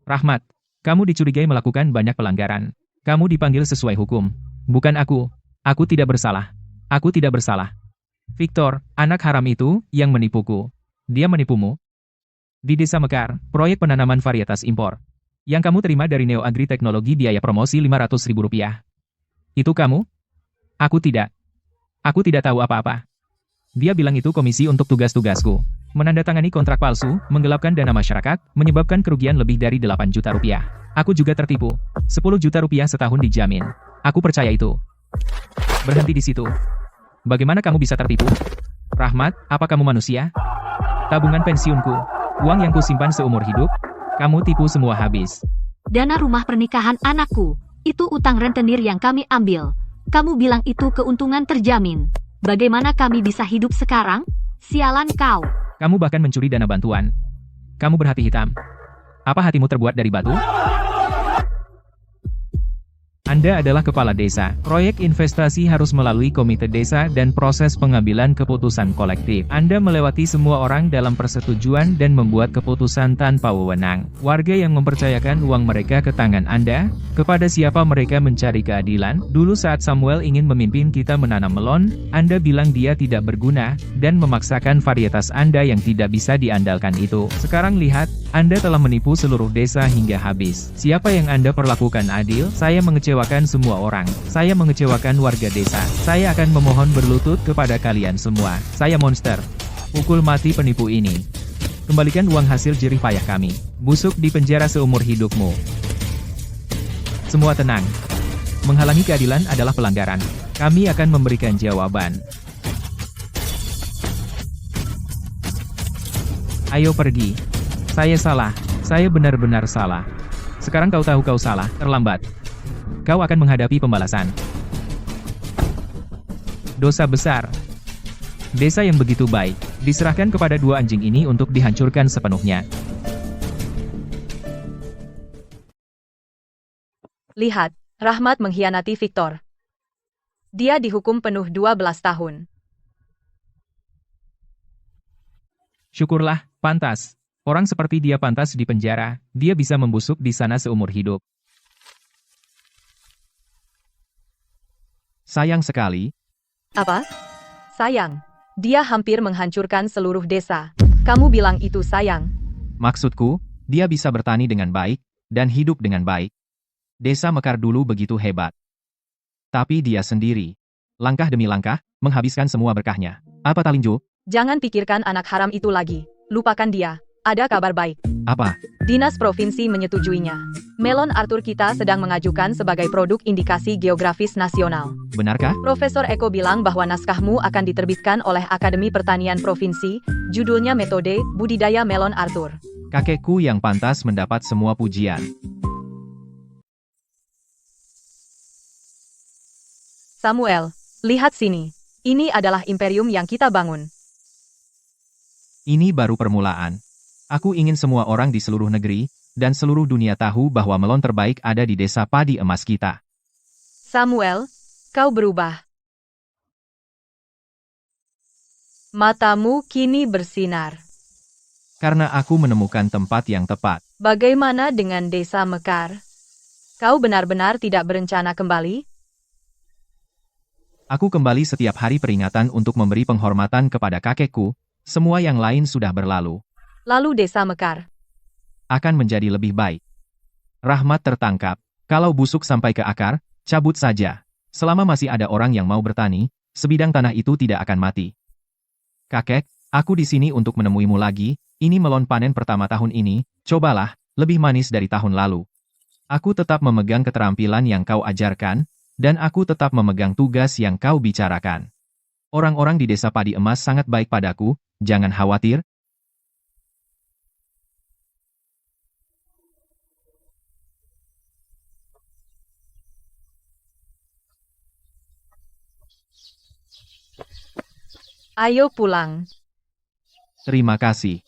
Speaker 3: Rahmat, kamu dicurigai melakukan banyak pelanggaran. Kamu dipanggil sesuai hukum. Bukan aku. Aku tidak bersalah. Aku tidak bersalah. Victor, anak haram itu, yang menipuku. Dia menipumu. Di Desa Mekar, proyek penanaman varietas impor. Yang kamu terima dari Neo Agri Teknologi biaya promosi Rp500.000. Itu kamu? Aku tidak. Aku tidak tahu apa-apa. Dia bilang itu komisi untuk tugas-tugasku. Menandatangani kontrak palsu, menggelapkan dana masyarakat, menyebabkan kerugian lebih dari 8 juta rupiah. Aku juga tertipu. 10 juta rupiah setahun dijamin. Aku percaya itu. Berhenti di situ. Bagaimana kamu bisa tertipu? Rahmat, apa kamu manusia? Tabungan pensiunku. Uang yang kusimpan seumur hidup. Kamu tipu semua habis.
Speaker 1: Dana rumah pernikahan anakku. Itu utang rentenir yang kami ambil. Kamu bilang itu keuntungan terjamin. Bagaimana kami bisa hidup sekarang? Sialan kau.
Speaker 3: Kamu bahkan mencuri dana bantuan. Kamu berhati hitam. Apa hatimu terbuat dari batu? Anda adalah kepala desa. Proyek investasi harus melalui komite desa dan proses pengambilan keputusan kolektif. Anda melewati semua orang dalam persetujuan dan membuat keputusan tanpa wewenang. Warga yang mempercayakan uang mereka ke tangan Anda, kepada siapa mereka mencari keadilan. Dulu saat Samuel ingin memimpin kita menanam melon, Anda bilang dia tidak berguna, dan memaksakan varietas Anda yang tidak bisa diandalkan itu. Sekarang lihat, Anda telah menipu seluruh desa hingga habis. Siapa yang Anda perlakukan adil? Saya mengecewakan semua orang. Saya mengecewakan warga desa. Saya akan memohon berlutut kepada kalian semua. Saya monster. Pukul mati penipu ini. Kembalikan uang hasil jerih payah kami. Busuk di penjara seumur hidupmu. Semua tenang. Menghalangi keadilan adalah pelanggaran. Kami akan memberikan jawaban. Ayo pergi. Saya salah. Saya benar-benar salah. Sekarang kau tahu kau salah. Terlambat. Kau akan menghadapi pembalasan. Dosa besar. Desa yang begitu baik, diserahkan kepada dua anjing ini untuk dihancurkan sepenuhnya.
Speaker 4: Lihat, Rahmat mengkhianati Victor. Dia dihukum penuh 12 tahun.
Speaker 3: Syukurlah, pantas. Orang seperti dia pantas di penjara, dia bisa membusuk di sana seumur hidup.
Speaker 2: Sayang sekali.
Speaker 4: Apa? Sayang. Dia hampir menghancurkan seluruh desa. Kamu bilang itu sayang.
Speaker 2: Maksudku, dia bisa bertani dengan baik, dan hidup dengan baik. Desa Mekar dulu begitu hebat. Tapi dia sendiri, langkah demi langkah, menghabiskan semua berkahnya. Apa Talinjo?
Speaker 4: Jangan pikirkan anak haram itu lagi. Lupakan dia. Ada kabar baik.
Speaker 2: Apa?
Speaker 4: Dinas Provinsi menyetujuinya. Melon Arthur kita sedang mengajukan sebagai produk indikasi geografis nasional.
Speaker 2: Benarkah?
Speaker 4: Profesor Eko bilang bahwa naskahmu akan diterbitkan oleh Akademi Pertanian Provinsi, judulnya Metode Budidaya Melon Arthur.
Speaker 2: Kakekku yang pantas mendapat semua pujian.
Speaker 4: Samuel, lihat sini. Ini adalah imperium yang kita bangun.
Speaker 2: Ini baru permulaan. Aku ingin semua orang di seluruh negeri, dan seluruh dunia tahu bahwa melon terbaik ada di desa padi emas kita.
Speaker 4: Samuel, kau berubah. Matamu kini bersinar.
Speaker 2: Karena aku menemukan tempat yang tepat.
Speaker 4: Bagaimana dengan desa Mekar? Kau benar-benar tidak berencana kembali?
Speaker 2: Aku kembali setiap hari peringatan untuk memberi penghormatan kepada kakekku, semua yang lain sudah berlalu.
Speaker 4: Lalu desa Mekar.
Speaker 2: Akan menjadi lebih baik. Rahmat tertangkap. Kalau busuk sampai ke akar, cabut saja. Selama masih ada orang yang mau bertani, sebidang tanah itu tidak akan mati. Kakek, aku di sini untuk menemuimu lagi, ini melon panen pertama tahun ini, cobalah, lebih manis dari tahun lalu. Aku tetap memegang keterampilan yang kau ajarkan, dan aku tetap memegang tugas yang kau bicarakan. Orang-orang di desa Padi Emas sangat baik padaku, jangan khawatir.
Speaker 4: Ayo pulang.
Speaker 2: Terima kasih.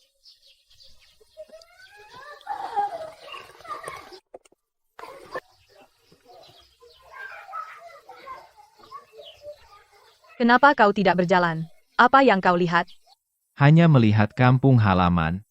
Speaker 4: Kenapa kau tidak berjalan? Apa yang kau lihat?
Speaker 2: Hanya melihat kampung halaman.